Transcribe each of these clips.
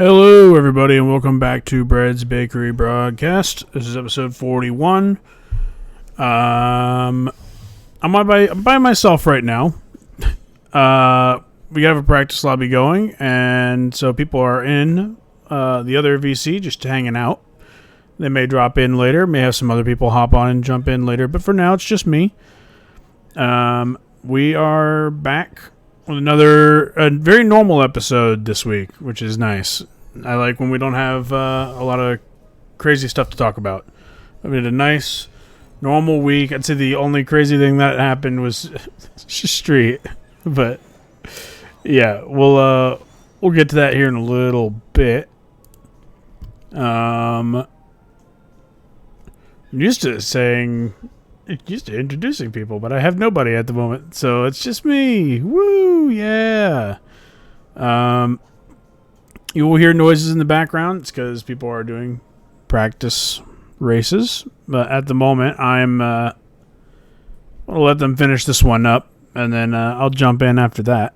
Hello, everybody, and welcome back to Bread's Bakery Broadcast. This is episode 41. I'm by myself right now. We have a practice lobby going, and so people are in the other VC just hanging out. They may drop in later, may have some other people hop on and jump in later, but for now, it's just me. We are back with a very normal episode this week, which is nice. I like when we don't have a lot of crazy stuff to talk about. I mean, a nice, normal week. I'd say the only crazy thing that happened was Street, but yeah, we'll get to that here in a little bit. I'm used to introducing people, but I have nobody at the moment, so it's just me. Woo, yeah. You will hear noises in the background. It's because people are doing practice races, but at the moment, I'll let them finish this one up, and then I'll jump in after that.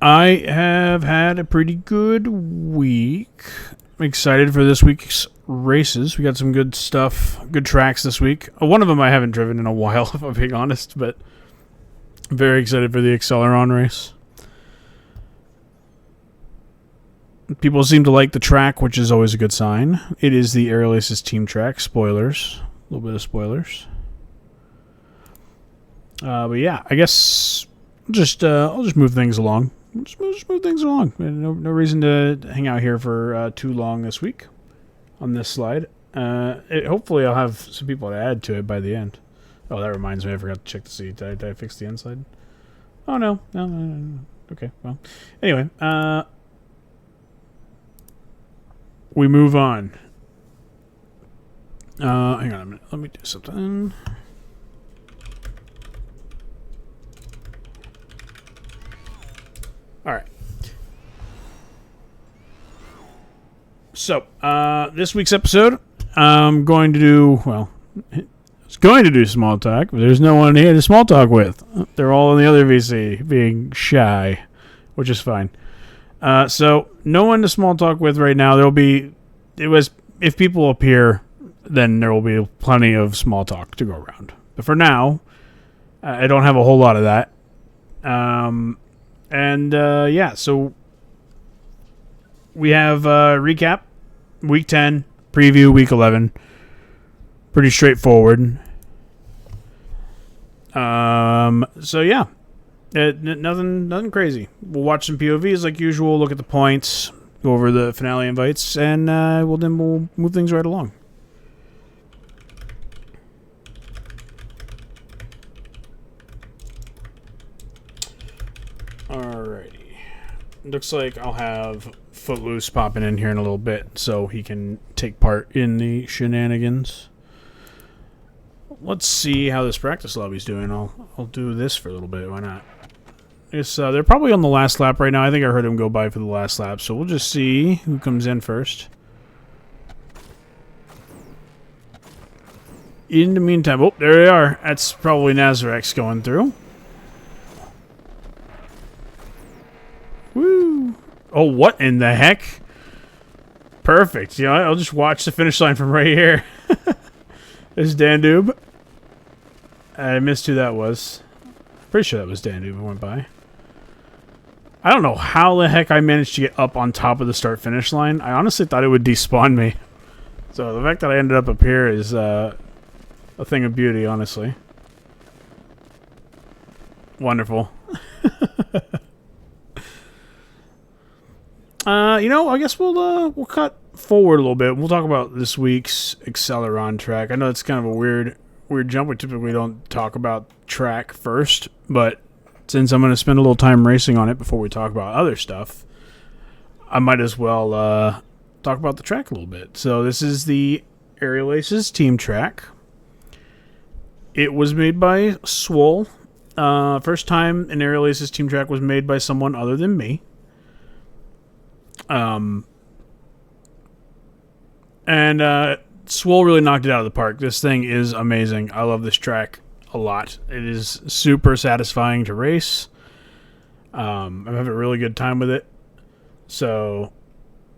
I have had a pretty good week. I'm excited for this week's races. We got some good stuff, good tracks this week. One of them I haven't driven in a while, if I'm being honest, but I'm very excited for the Acceleron race. People seem to like the track, which is always a good sign. It is the Aerial Aces team track. Spoilers. A little bit of spoilers. But yeah, I guess I'll just move things along. Just move things along. No reason to hang out here for too long this week on this slide. Hopefully I'll have some people to add to it by the end. Oh, that reminds me, I forgot to check to see. Did I fix the inside? Oh, no. Okay, well. Anyway, we move on. Hang on a minute. Let me do something. All right. So, this week's episode, I'm going to do, going to do small talk, but there's no one here to small talk with. They're all in the other VC being shy, which is fine. So, no one to small talk with right now. If people appear, then there will be plenty of small talk to go around. But for now, I don't have a whole lot of that. So we have recap, week 10, preview, week 11. Pretty straightforward. Nothing crazy. We'll watch some POVs like usual, look at the points, go over the finale invites, and we'll move things right along. Alrighty. Looks like I'll have Footloose popping in here in a little bit so he can take part in the shenanigans. Let's see how this practice lobby's doing. I'll do this for a little bit. Why not? They're probably on the last lap right now. I think I heard him go by for the last lap, so we'll just see who comes in first. In the meantime, oh, there they are. That's probably Nazarex going through. Woo! Oh, what in the heck? Perfect. You know, I'll just watch the finish line from right here. There's Dandube. I missed who that was. Pretty sure that was Dandube who went by. I don't know how the heck I managed to get up on top of the start-finish line. I honestly thought it would despawn me. So the fact that I ended up here is a thing of beauty, honestly. Wonderful. I guess we'll cut forward a little bit. We'll talk about this week's Acceleron track. I know it's kind of a weird jump. We typically don't talk about track first, but since I'm going to spend a little time racing on it before we talk about other stuff, I might as well talk about the track a little bit. So this is the Aerial Aces team track. It was made by Swole. First time an Aerial Aces team track was made by someone other than me. Swole really knocked it out of the park. This thing is amazing. I love this track a lot. It is super satisfying to race. I'm having a really good time with it. So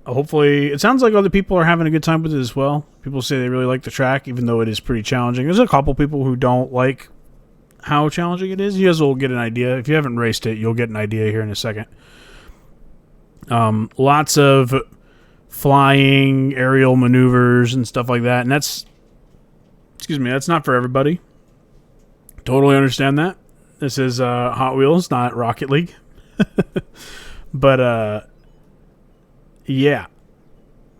hopefully, it sounds like other people are having a good time with it as well. People say they really like the track, even though it is pretty challenging. There's a couple people who don't like how challenging it is. You guys will get an idea. If you haven't raced it, you'll get an idea here in a second. Lots of flying, aerial maneuvers, and stuff like that. And that's not for everybody. Totally understand that. This is Hot Wheels, not Rocket League. But, yeah.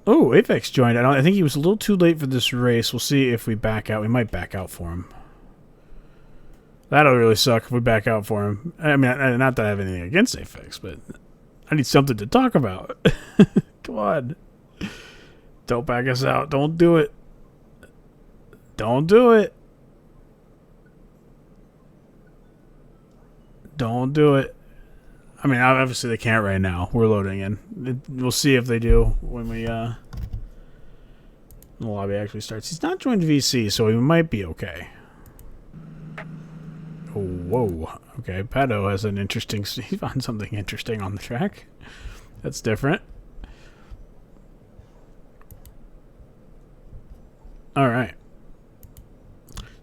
Oh, Apex joined. I think he was a little too late for this race. We'll see if we back out. We might back out for him. That'll really suck if we back out for him. I mean, not that I have anything against Apex, but I need something to talk about. Come on. Don't back us out. Don't do it. Don't do it. Don't do it. I mean, obviously they can't right now. We're loading in. We'll see if they do when the lobby actually starts. He's not joined VC, so he might be okay. Oh, whoa. Okay, Pato has an interesting... He found something interesting on the track. That's different. Alright.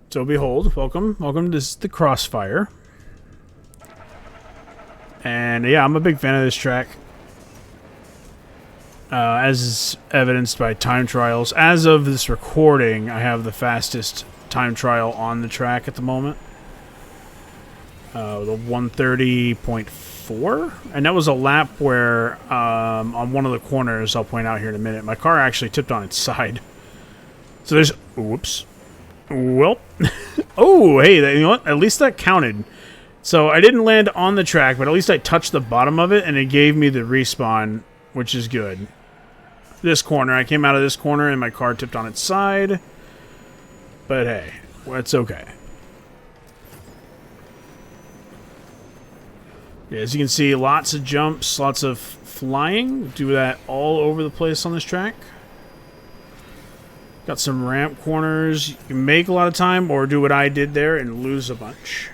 So, behold. Welcome. Welcome to the Crossfire. And yeah, I'm a big fan of this track. As is evidenced by time trials. As of this recording, I have the fastest time trial on the track at the moment. The 130.4. And that was a lap where, on one of the corners, I'll point out here in a minute, my car actually tipped on its side. So there's... Whoops. Well. Oh, hey, you know what? At least that counted. So I didn't land on the track, but at least I touched the bottom of it, and it gave me the respawn, which is good. This corner, I came out of this corner, and my car tipped on its side. But hey, it's okay. Yeah, as you can see, lots of jumps, lots of flying. Do that all over the place on this track. Got some ramp corners. You can make a lot of time, or do what I did there and lose a bunch.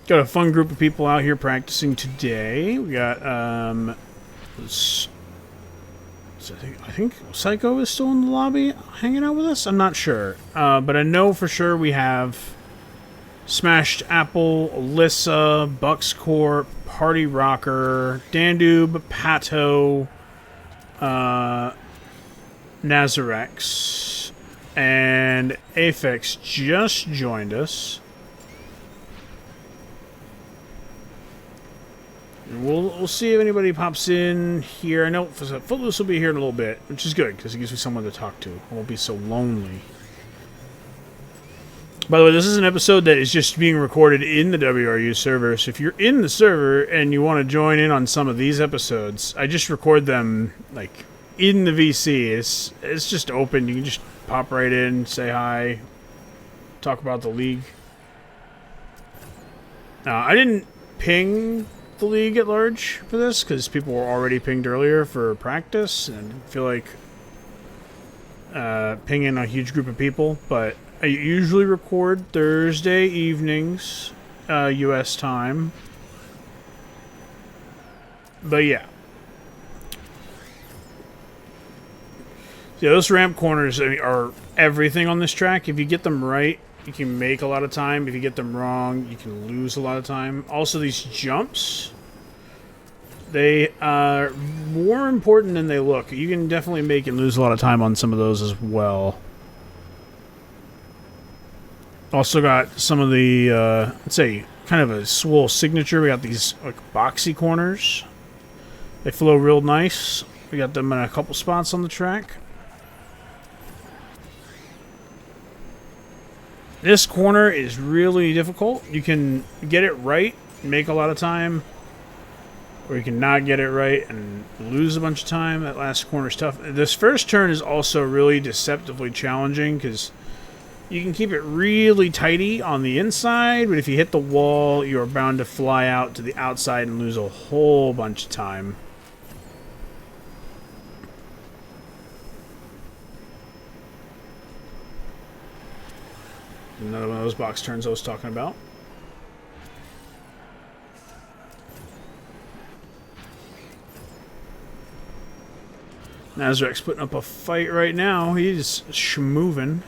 Got a fun group of people out here practicing today. We got, I think Psycho is still in the lobby hanging out with us? I'm not sure. But I know for sure we have Smashed Apple, Alyssa, Bucks Corp, Party Rocker, Dandube, Pato, Nazarex, and Aphex just joined us. We'll see if anybody pops in here. I know Footloose will be here in a little bit, which is good, because it gives me someone to talk to. I won't be so lonely. By the way, this is an episode that is just being recorded in the WRU server, so if you're in the server and you want to join in on some of these episodes, I just record them, like, in the VC. It's just open. You can just pop right in, say hi, talk about the league. I didn't ping the league at large for this because people were already pinged earlier for practice, and I feel like pinging a huge group of people, but I usually record Thursday evenings, US time. But yeah. Yeah, those ramp corners are everything on this track. If you get them right, you can make a lot of time. If you get them wrong, you can lose a lot of time. Also, these jumps, they are more important than they look. You can definitely make and lose a lot of time on some of those as well. Also got some of the, let's say, kind of a swole signature. We got these like boxy corners. They flow real nice. We got them in a couple spots on the track. This corner is really difficult. You can get it right and make a lot of time, or you can not get it right and lose a bunch of time. That last corner is tough. This first turn is also really deceptively challenging because you can keep it really tighty on the inside, but if you hit the wall, you're bound to fly out to the outside and lose a whole bunch of time. Another one of those box turns I was talking about. Nazarek's putting up a fight right now. He's schmoovin'.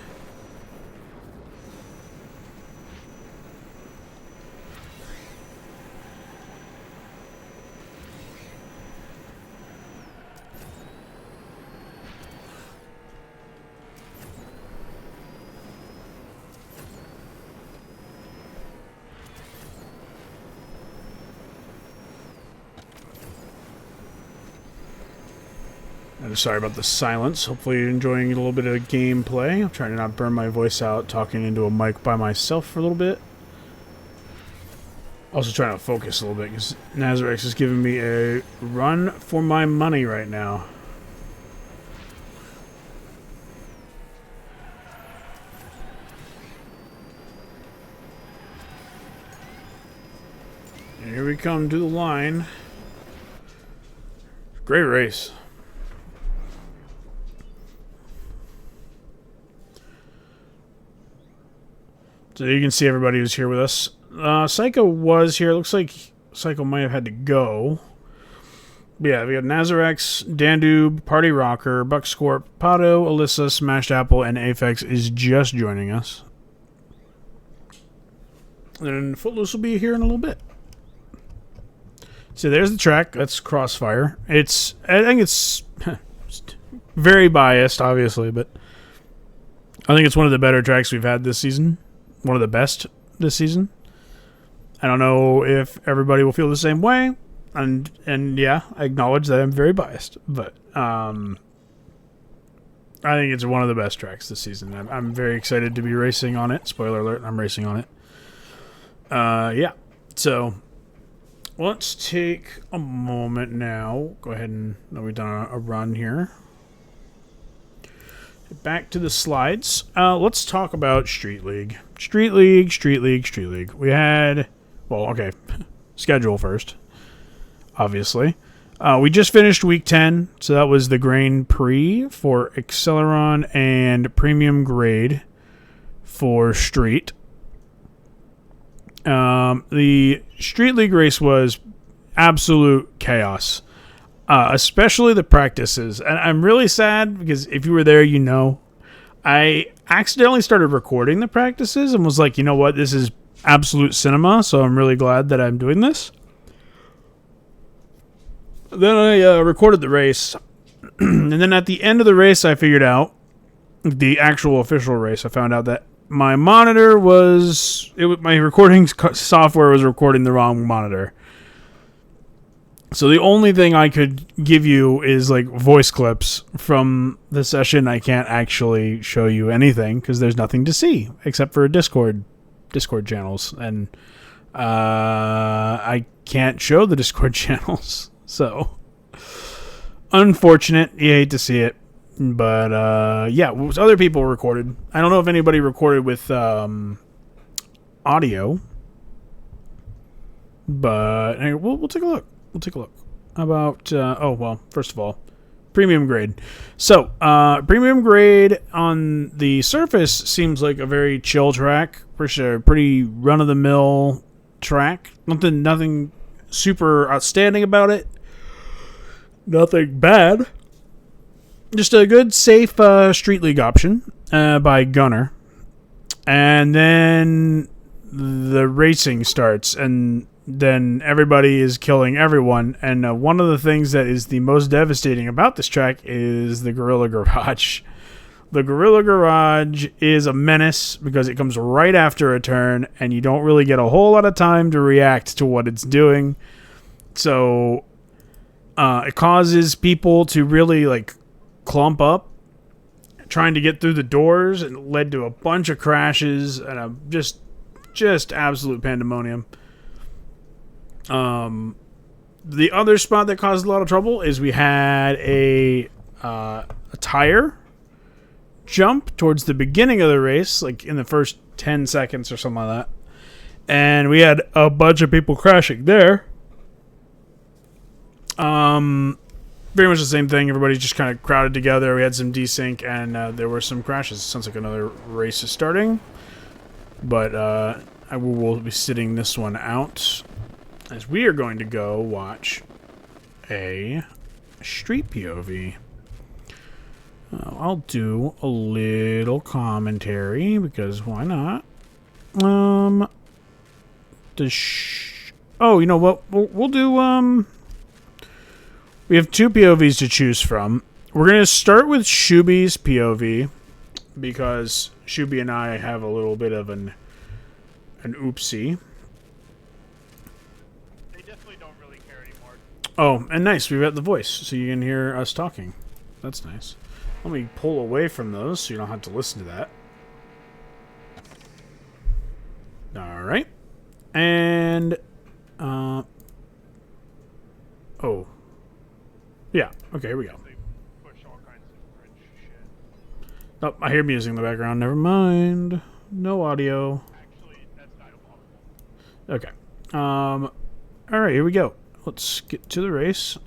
I'm sorry about the silence. Hopefully you're enjoying a little bit of gameplay. I'm trying to not burn my voice out talking into a mic by myself for a little bit. Also trying to focus a little bit because Nazarex is giving me a run for my money right now. And here we come to the line. Great race. So you can see everybody who's here with us. Psycho was here. Looks like Psycho might have had to go. But yeah, we got Nazarex, Dandube, Party Rocker, Buckscorp, Pato, Alyssa, Smashed Apple, and Aphex is just joining us. And Footloose will be here in a little bit. So there's the track. That's Crossfire. I think it's very biased, obviously, but I think it's one of the better tracks we've had this season. One of the best this season. I don't know if everybody will feel the same way, and yeah, I acknowledge that I'm very biased, but I think it's one of the best tracks this season. I'm very excited to be racing on it. Spoiler alert, I'm racing on it. Yeah, so let's take a moment now. Go ahead and we've done a run here. Back to the slides. Let's talk about Street League. Street League. We had... Well, okay. Schedule first. Obviously. We just finished week 10. So that was the Grand Prix for Acceleron and Premium Grade for Street. The Street League race was absolute chaos. Especially the practices. And I'm really sad because if you were there, you know, I accidentally started recording the practices and was like, you know what, this is absolute cinema, so I'm really glad that I'm doing this. Then I recorded the race. And then at the end of the race, I figured out, the actual official race, I found out that my monitor my recording software was recording the wrong monitor. So the only thing I could give you is like voice clips from the session. I can't actually show you anything because there's nothing to see except for Discord channels, and I can't show the Discord channels. So unfortunate. You hate to see it, but yeah, other people recorded. I don't know if anybody recorded with audio, but anyway, we'll take a look. We'll take a look. How about, first of all, Premium Grade. So, Premium Grade on the surface seems like a very chill track. For sure. Pretty run-of-the-mill track. Nothing super outstanding about it. Nothing bad. Just a good, safe Street League option by Gunner. And then the racing starts, and then everybody is killing everyone. And one of the things that is the most devastating about this track is the Gorilla Garage. The Gorilla Garage is a menace because it comes right after a turn, and you don't really get a whole lot of time to react to what it's doing. So it causes people to really like clump up trying to get through the doors, and it led to a bunch of crashes and just absolute pandemonium. The other spot that caused a lot of trouble is we had a tire jump towards the beginning of the race, like in the first 10 seconds or something like that. And we had a bunch of people crashing there. Very much the same thing. Everybody's just kind of crowded together. We had some desync, and there were some crashes. Sounds like another race is starting. But I will be sitting this one out as we are going to go watch a street POV. I'll do a little commentary because why not? Oh, you know what? We'll do we have two POVs to choose from. We're gonna start with Shuby's POV because Shuby and I have a little bit of an oopsie. They definitely don't really care anymore. Oh, and nice, we've got the voice, so you can hear us talking. That's nice. Let me pull away from those so you don't have to listen to that. Alright. And, oh. Yeah, okay, here we go. They push all kinds of cringe shit. Oh, I hear music in the background. Never mind. No audio. Actually, that's diabolical. Okay. Alright, here we go. Let's get to the race.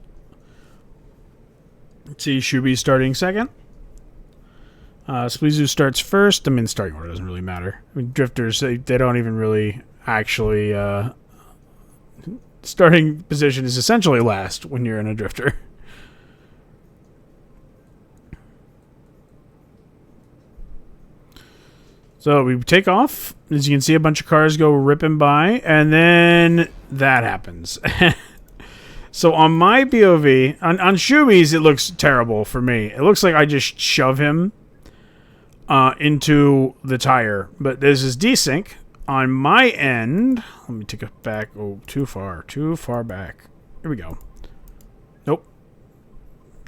Let's see, Shuby starting second. Splizu starts first. I mean, starting order doesn't really matter. I mean, drifters, they don't even really actually... starting position is essentially last when you're in a drifter. So we take off. As you can see, a bunch of cars go ripping by, and then that happens. So on my POV, on Shuby's, it looks terrible for me. It looks like I just shove him into the tire. But this is desync. On my end, let me take it back. Oh, too far back. Here we go. Nope.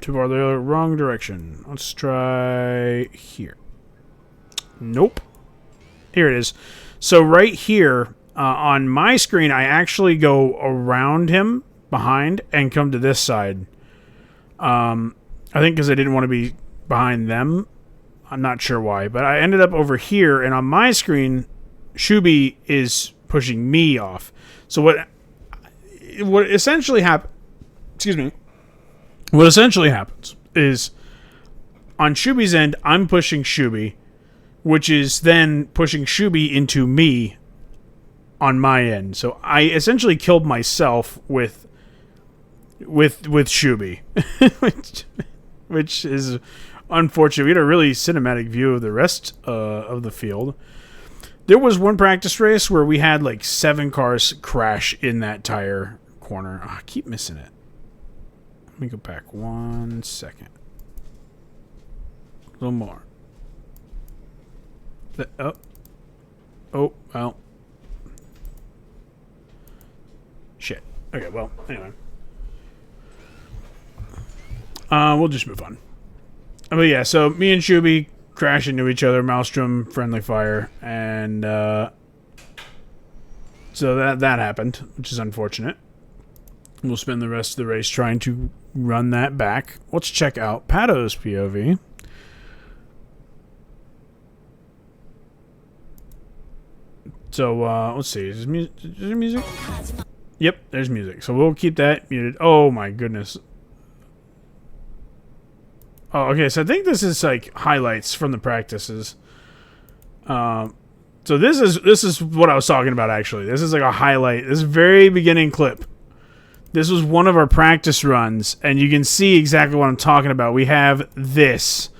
Too far the wrong direction. Let's try here. Nope. Here it is. So right here, on my screen, I actually go around him, behind, and come to this side. I think because I didn't want to be behind them. I'm not sure why. But I ended up over here, and on my screen... Shuby is pushing me off. So what essentially happens... Excuse me. What essentially happens is on Shuby's end, I'm pushing Shuby, which is then pushing Shuby into me on my end. So I essentially killed myself with Shuby, which is unfortunate. We had a really cinematic view of the rest of the field. There was one practice race where we had like 7 cars crash in that tire corner. Oh, I keep missing it. Let me go back 1 second. A little more. Oh, well. Shit. Okay, well, anyway. We'll just move on. But yeah, so me and Shuby crash into each other, Maelstrom, friendly fire, and so that happened, which is unfortunate. We'll spend the rest of the race trying to run that back. Let's check out Pato's POV. So let's see, is there music? Yep, there's music, so we'll keep that muted. Oh my goodness. Oh, okay, so I think this is like highlights from the practices. So this is what I was talking about, actually. This is like a highlight. This very beginning clip. This was one of our practice runs, and you can see exactly what I'm talking about. We have this.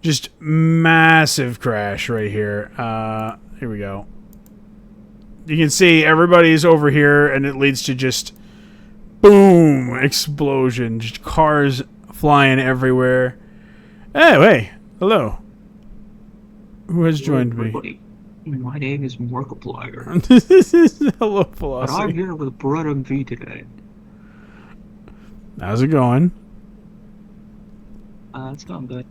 Just massive crash right here. Here we go. You can see everybody's over here, and it leads to just boom, explosion. Just cars flying everywhere. Hey, hello. Who has joined me? My name is Markiplier. Hello, Veloci. But I'm here with Brett MV today. How's it going? It's going good.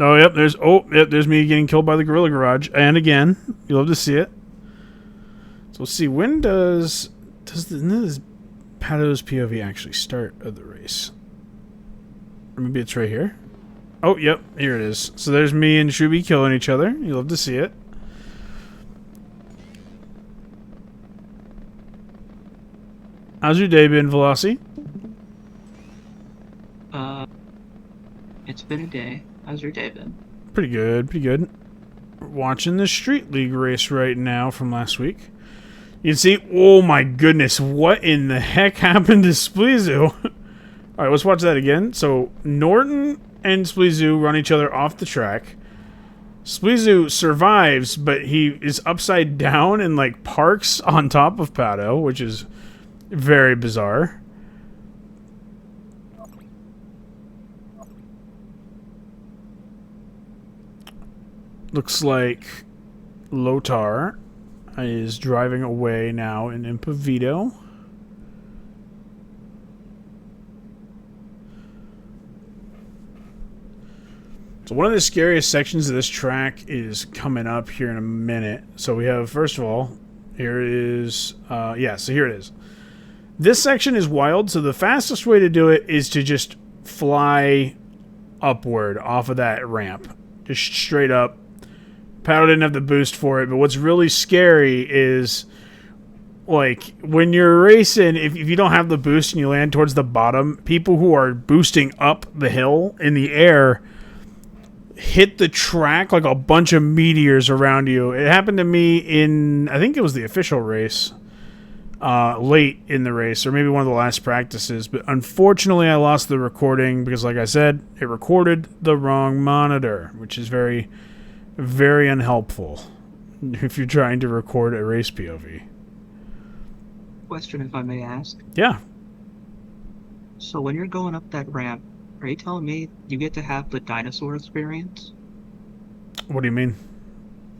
Oh, yep. There's me getting killed by the Gorilla Garage, and again, you love to see it. So let's see. When does this Pato's POV actually start of the race? Or maybe it's right here. Oh, yep, here it is. So there's me and Shuby killing each other. You love to see it. How's your day been, Veloci? It's been a day. How's your day been? Pretty good, pretty good. watching the Street League race right now from last week. You can see, oh my goodness, what in the heck happened to Spleezu? Alright, let's watch that again. So, Norton and Spleezu run each other off the track. Spleezu survives, but he is upside down and, like, parks on top of Pato, which is very bizarre. Looks like Lotar is driving away now in Impavito. So one of the scariest sections of this track is coming up here in a minute. So we have, first of all, here is, so here it is. This section is wild, so the fastest way to do it is to just fly upward off of that ramp. Just straight up. Paddle didn't have the boost for it, but what's really scary is, like, when you're racing, if you don't have the boost and you land towards the bottom, people who are boosting up the hill in the air hit the track like a bunch of meteors around you. It happened to me in, I think it was the official race, late in the race, or maybe one of the last practices, but unfortunately I lost the recording because, like I said, it recorded the wrong monitor, which is very, very unhelpful if you're trying to record a race POV. Question, if I may ask. Yeah. So when you're going up that ramp, are you telling me you get to have the dinosaur experience? What do you mean?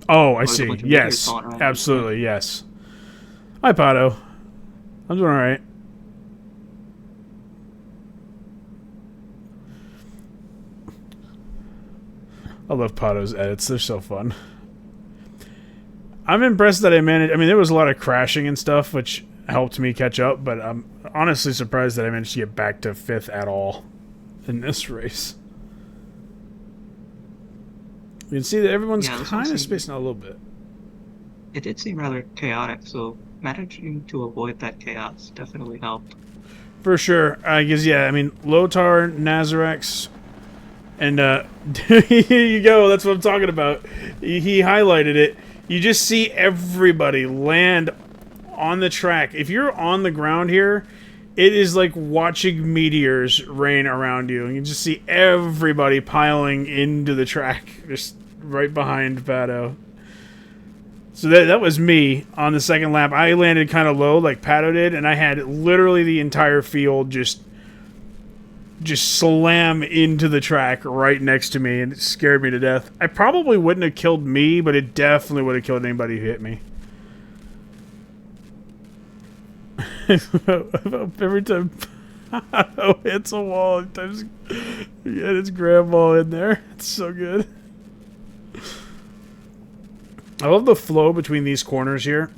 Oh, I Or there's a see. bunch of Yes. meteors falling around you? Absolutely, yes. Hi, Pato. I'm doing alright. I love Pato's edits. They're so fun. I'm impressed that I managed... I mean, there was a lot of crashing and stuff, which helped me catch up, but I'm honestly surprised that I managed to get back to 5th at all in this race. You can see that everyone's Yeah, this kind one of seemed- spacing out a little bit. It did seem rather chaotic, so managing to avoid that chaos definitely helped. For sure. I guess, yeah, I mean, Lotar, Nazarex, and, here you go, that's what I'm talking about. He highlighted it. You just see everybody land on the track. If you're on the ground here, it is like watching meteors rain around you. And you just see everybody piling into the track, just right behind Pato. So that was me on the second lap. I landed kind of low like Pato did, and I had literally the entire field just slam into the track right next to me, and it scared me to death. I probably wouldn't have killed me, but it definitely would have killed anybody who hit me. Every time Pato hits a wall, it times get its grandma in there. It's so good. I love the flow between these corners here.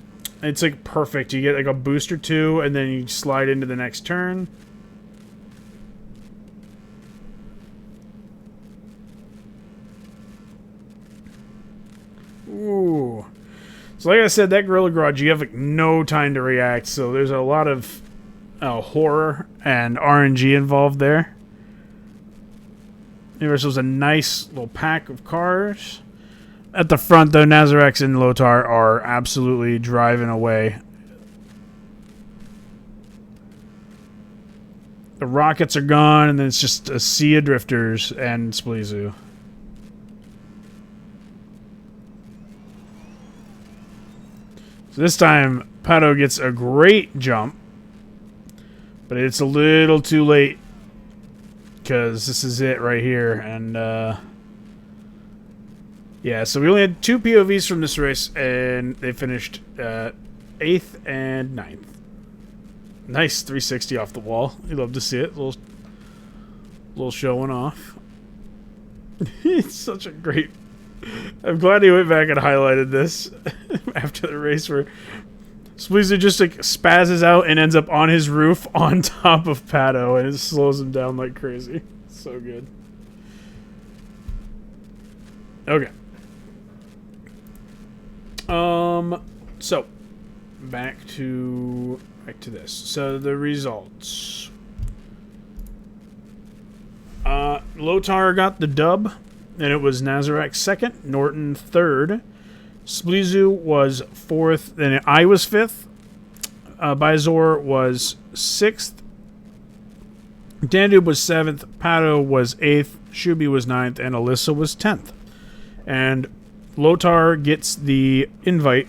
It's like perfect. You get like a boost or two, and then you slide into the next turn. Ooh. So like I said, that Gorilla Garage, you have like no time to react, so there's a lot of horror and RNG involved there. This was a nice little pack of cars. At the front, though, Nazarex and Lotar are absolutely driving away. The rockets are gone, and then it's just a sea of drifters and Spleezu. So this time, Pato gets a great jump, but it's a little too late because this is it right here, and yeah, so we only had 2 POVs from this race, and they finished 8th and 9th. Nice 360 off the wall. You love to see it. Little showing off. It's such a great... I'm glad he went back and highlighted this after the race, where Spleezer just like spazzes out and ends up on his roof on top of Pato, and it slows him down like crazy. So good. Okay. So back to this. So the results. Lotar got the dub and it was Nazarek second, Norton third, Splizu was fourth, then I was fifth, Bizor was sixth, Dandube was seventh, Pato was eighth, Shuby was ninth, and Alyssa was 10th. And Lotar gets the invite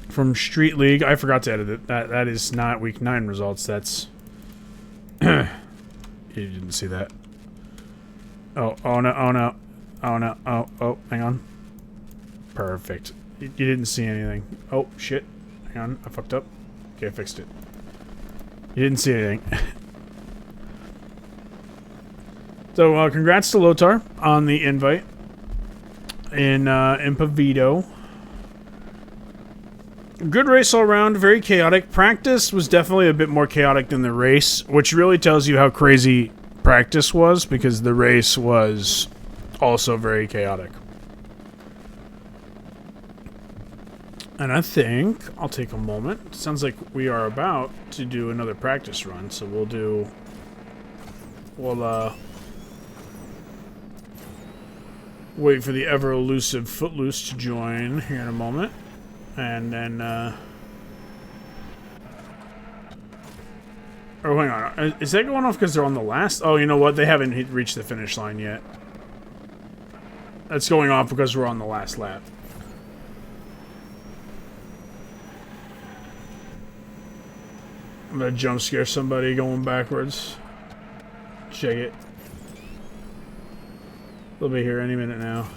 from Street League. I forgot to edit it. That is not week 9 results. That's you didn't see that. Oh no, hang on. Perfect. You didn't see anything. Oh shit. Hang on, I fucked up. Okay, I fixed it. You didn't see anything. So congrats to Lotar on the invite in Pavito. Good race all around, very chaotic. Practice was definitely a bit more chaotic than the race, which really tells you how crazy practice was, because the race was also very chaotic. And I think I'll take a moment. Sounds like we are about to do another practice run, so we'll wait for the ever elusive Footloose to join here in a moment. And then, oh, hang on. Is that going off because they're on the last? Oh, you know what? They haven't reached the finish line yet. That's going off because we're on the last lap. I'm gonna jump scare somebody going backwards. Check it. They'll be here any minute now.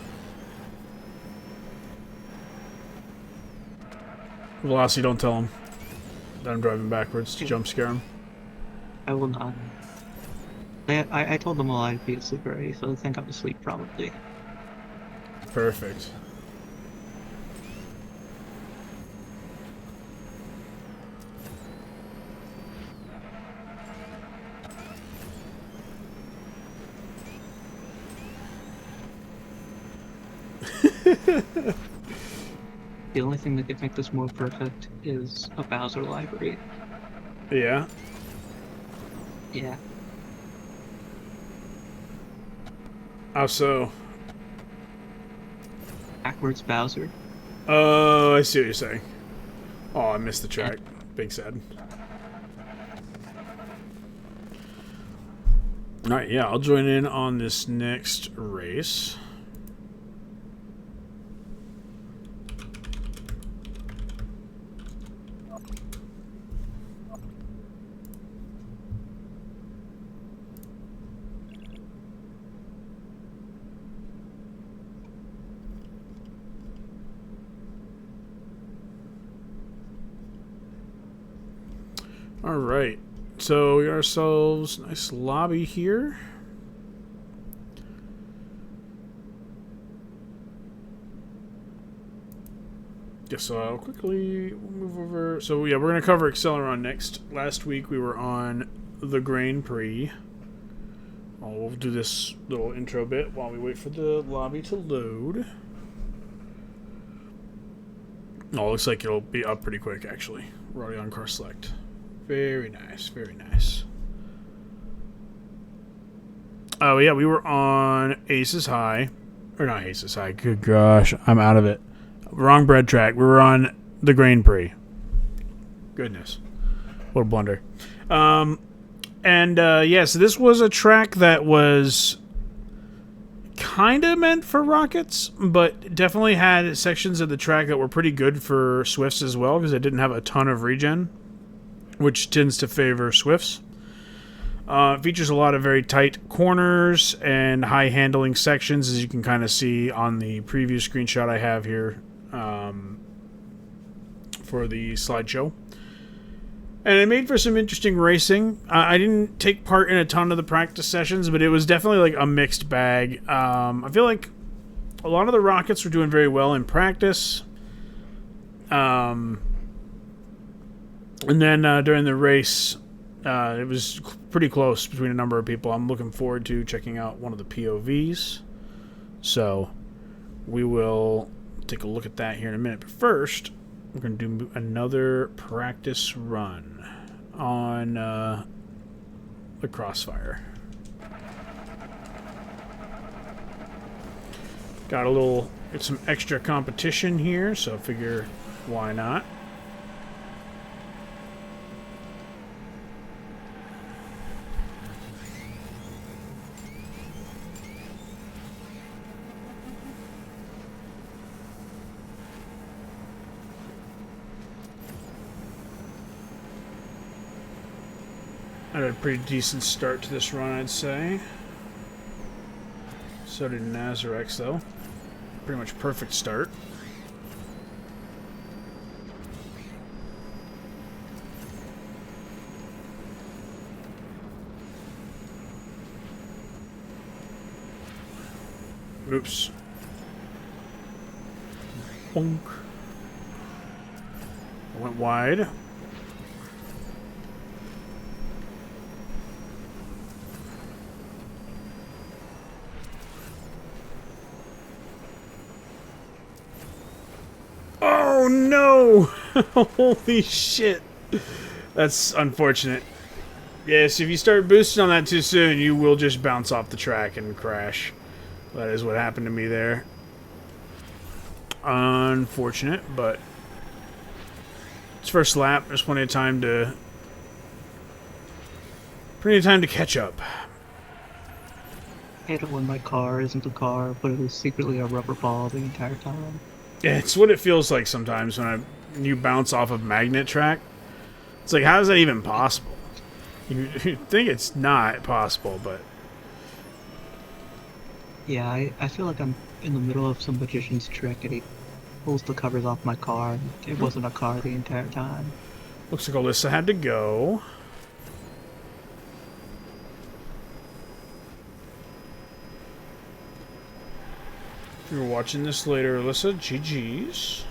Veloci, don't tell them that I'm driving backwards to jump scare them. I will not. I told them all I'd be asleep already, so they think I'm asleep probably. Perfect. The only thing that could make this more perfect is a Bowser library. Yeah. Yeah. How so? Backwards Bowser. Oh, I see what you're saying. Oh, I missed the track. Big sad. Alright, yeah, I'll join in on this next race. Alright, so we got ourselves a nice lobby here. Yes, so I'll quickly move over. So yeah, we're going to cover Acceleron next. Last week we were on the Grand Prix. We'll do this little intro bit while we wait for the lobby to load. Oh, looks like it'll be up pretty quick actually. We're already on car select. Very nice, very nice. Oh, yeah, we were on Aces High. Or not Aces High. Good gosh, I'm out of it. Wrong bread track. We were on the Grand Prix. Goodness. What a blunder. Yeah, so this was a track that was kind of meant for rockets, but definitely had sections of the track that were pretty good for Swifts as well, because it didn't have a ton of regen, which tends to favor Swifts. Features a lot of very tight corners and high handling sections, as you can kind of see on the preview screenshot I have here for the slideshow. And it made for some interesting racing. I didn't take part in a ton of the practice sessions, but it was definitely like a mixed bag. I feel like a lot of the rockets were doing very well in practice. And then during the race, it was pretty close between a number of people. I'm looking forward to checking out one of the POVs. So we will take a look at that here in a minute. But first, we're going to do another practice run on the Crossfire. Get some extra competition here, so I figure why not. I had a pretty decent start to this run, I'd say. So did Nazarex, though. Pretty much perfect start. Oops. Bonk. I went wide. Oh no! Holy shit. That's unfortunate. Yes, if you start boosting on that too soon, you will just bounce off the track and crash. That is what happened to me there. Unfortunate, but it's first lap. There's plenty of time to catch up. I hate it when my car isn't a car, but it was secretly a rubber ball the entire time. Yeah, it's what it feels like sometimes when you bounce off of magnet track. It's like, how is that even possible? You think it's not possible, but... Yeah, I feel like I'm in the middle of some magician's trick and he pulls the covers off my car and it wasn't a car the entire time. Looks like Alyssa had to go. If you're watching this later, Alyssa, GG's.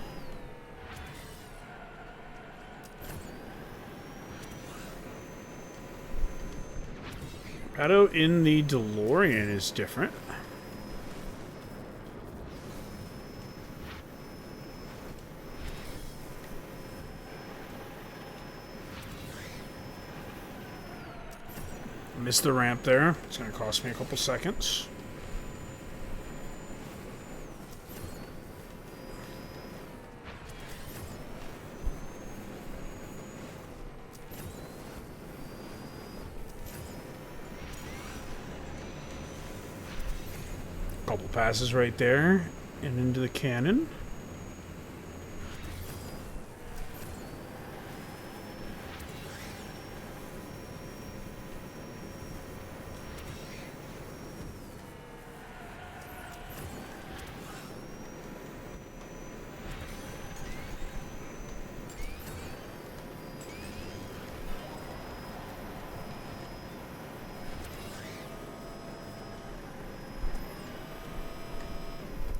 Pato in the DeLorean is different. Missed the ramp there. It's going to cost me a couple seconds. Couple passes right there and into the cannon.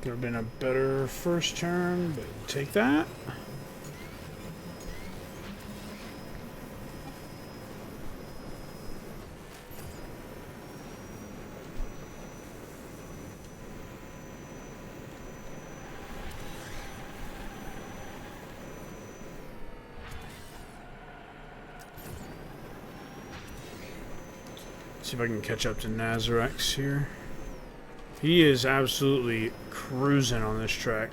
Could have been a better first turn, but take that. See if I can catch up to Nazarex here. He is absolutely cruising on this track.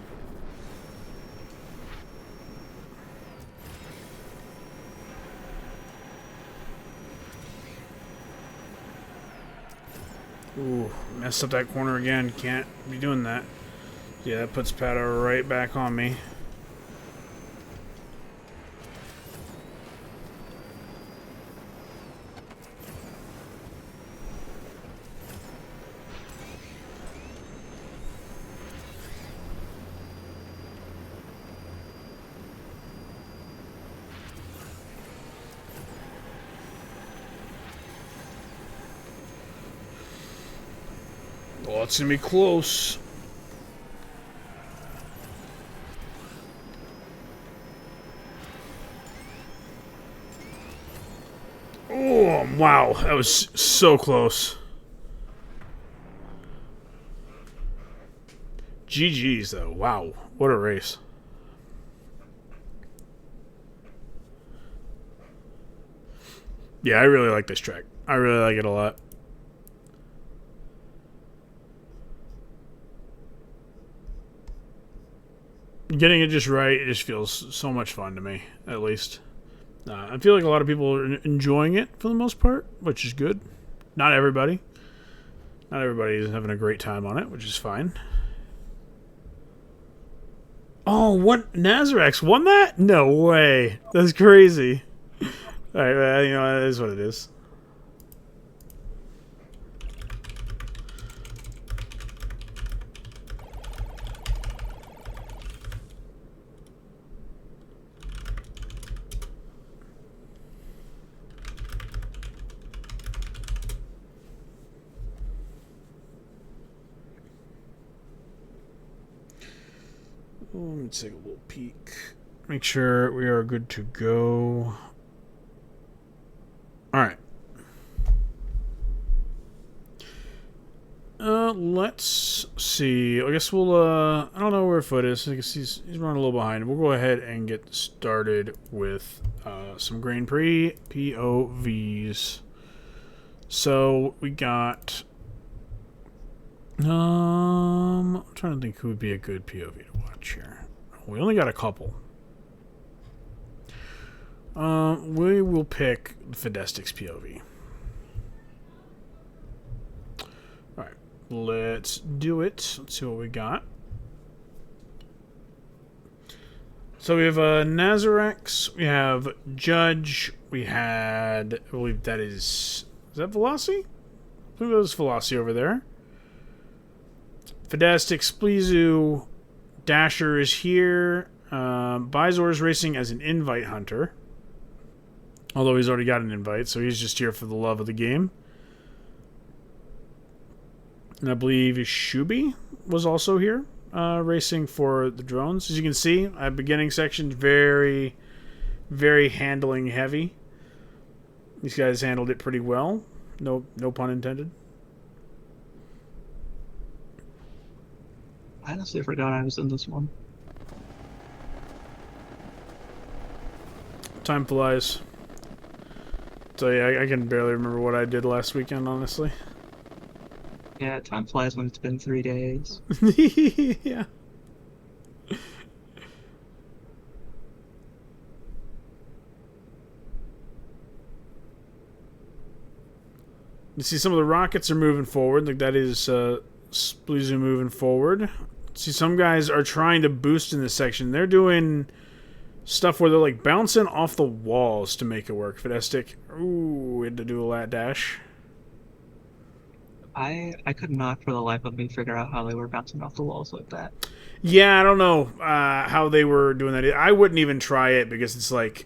Ooh, messed up that corner again. Can't be doing that. Yeah, that puts Pato right back on me. Well, it's gonna be close. Oh, wow. That was so close. GG's, though. Wow. What a race. Yeah, I really like this track. I really like it a lot. Getting it just right, it just feels so much fun to me, at least. I feel like a lot of people are enjoying it for the most part, which is good. Not everybody. Not everybody is having a great time on it, which is fine. Oh, what? Nazarax won that? No way. That's crazy. Alright, well, you know, it is what it is. Let me take a little peek. Make sure we are good to go. Alright. Let's see. I guess we'll, I don't know where Foot is. I guess he's running a little behind. We'll go ahead and get started with some Grand Prix POVs. So, we got... I'm trying to think who would be a good POV to watch here. We only got a couple. We will pick Fidestic's POV. Alright, let's do it. Let's see what we got. So we have Nazarax, we have Judge, we had, I believe that is that Veloci? I believe that was Veloci over there. Fidestic, Spleezu, Dasher is here. Bizor is racing as an invite hunter. Although he's already got an invite, so he's just here for the love of the game. And I believe Shubi was also here, racing for the drones. As you can see, beginning section very, very handling heavy. These guys handled it pretty well. No pun intended. I honestly forgot I was in this one. Time flies. So yeah, I can barely remember what I did last weekend, honestly. Yeah, time flies when it's been 3 days. Yeah. You see some of the rockets are moving forward. Like that is Spleezu moving forward. See, some guys are trying to boost in this section. They're doing stuff where they're like bouncing off the walls to make it work. Fidestic, ooh, had to do a lat dash. I could not for the life of me figure out how they were bouncing off the walls like that. Yeah, I don't know how they were doing that. I wouldn't even try it because it's like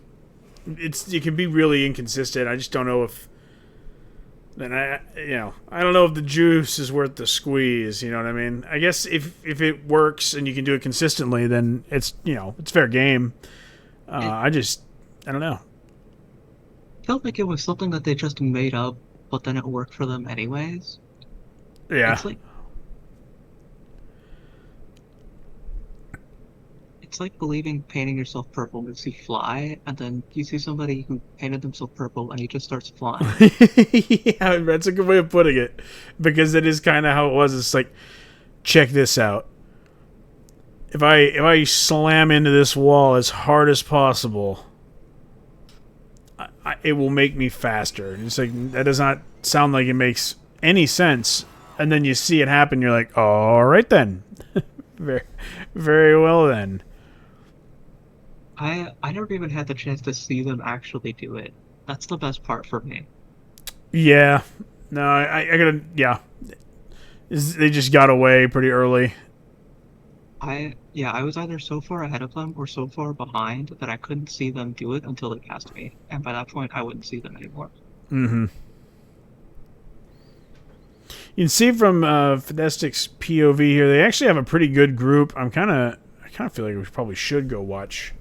it can be really inconsistent. I just don't know if then I don't know if the juice is worth the squeeze. You know what I mean? I guess if it works and you can do it consistently, then it's it's fair game. I don't know. Felt like it was something that they just made up, but then it worked for them anyways. Yeah. It's like believing painting yourself purple makes you fly, and then you see somebody who painted themselves purple and he just starts flying. Yeah, that's a good way of putting it. Because it is kind of how it was. It's like, check this out. If I slam into this wall as hard as possible, it will make me faster. And it's like, that does not sound like it makes any sense. And then you see it happen, you're like, all right then. Very, very well then. I never even had the chance to see them actually do it. That's the best part for me. Yeah. No, I gotta, yeah. They just got away pretty early. I was either so far ahead of them or so far behind that I couldn't see them do it until they passed me. And by that point, I wouldn't see them anymore. Mm-hmm. You can see from Fidestic's POV here, they actually have a pretty good group. I kind of feel like we probably should go watch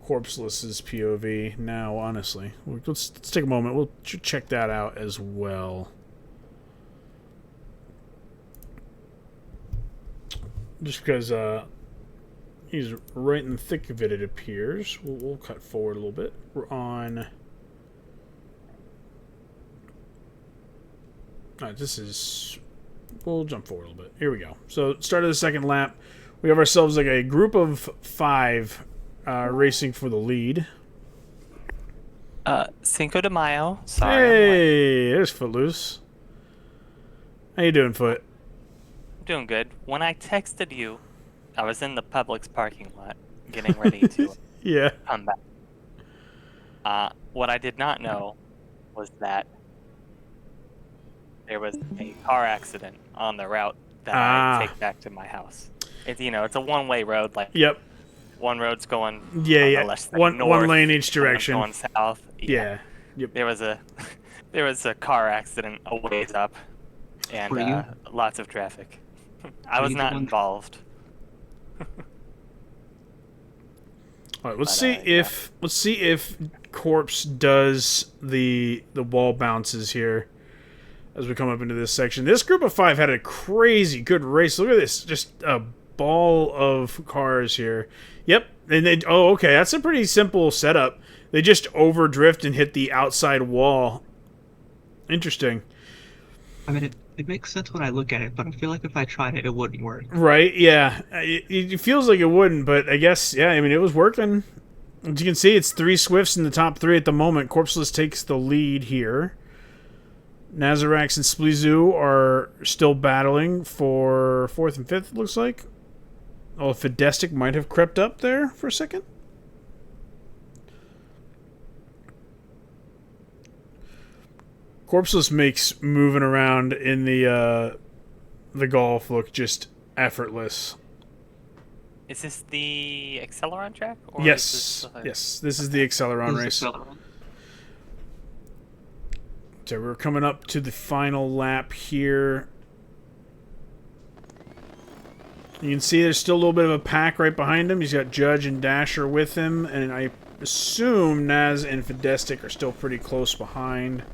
Corpseless's POV now, honestly. Let's take a moment. We'll check that out as well. Just because he's right in the thick of it, it appears. We'll cut forward a little bit. We're on... Alright, this is... We'll jump forward a little bit. Here we go. So, start of the second lap. We have ourselves like a group of 5 racing for the lead. Cinco de Mayo. Sorry. Hey, there's Footloose. How you doing, Foot? I'm doing good. When I texted you, I was in the Publix parking lot getting ready to Yeah. come back. What I did not know was that there was a car accident on the route that I take back to my house. It's it's a one-way road. Like Yep. one road's going Yeah. north, One lane each and one's direction. going south. Yeah. Yep. There was a car accident a ways up, and Were you? lots of traffic. I Were was you the not one- involved. All right, let's But, see if Corpse does the wall bounces here as we come up into this section. This group of 5 had a crazy good race. Look at this, just a ball of cars here. Yep, and okay, that's a pretty simple setup. They just overdrift and hit the outside wall. Interesting. I mean, it makes sense when I look at it, but I feel like if I tried it, it wouldn't work. Right, yeah. It feels like it wouldn't, but I guess, yeah, I mean, it was working. As you can see, it's 3 Swifts in the top 3 at the moment. Corpseless takes the lead here. Nazarax and Spleezu are still battling for 4th and 5th, it looks like. Oh, Fidestic might have crept up there for a second. Corpseless makes moving around in the golf look just effortless. Is this the Acceleron track? Or Yes, is this yes. This is the Acceleron This race. is Acceleron. So we're coming up to the final lap here. You can see there's still a little bit of a pack right behind him. He's got Judge and Dasher with him, and I assume Naz and Fidestic are still pretty close behind.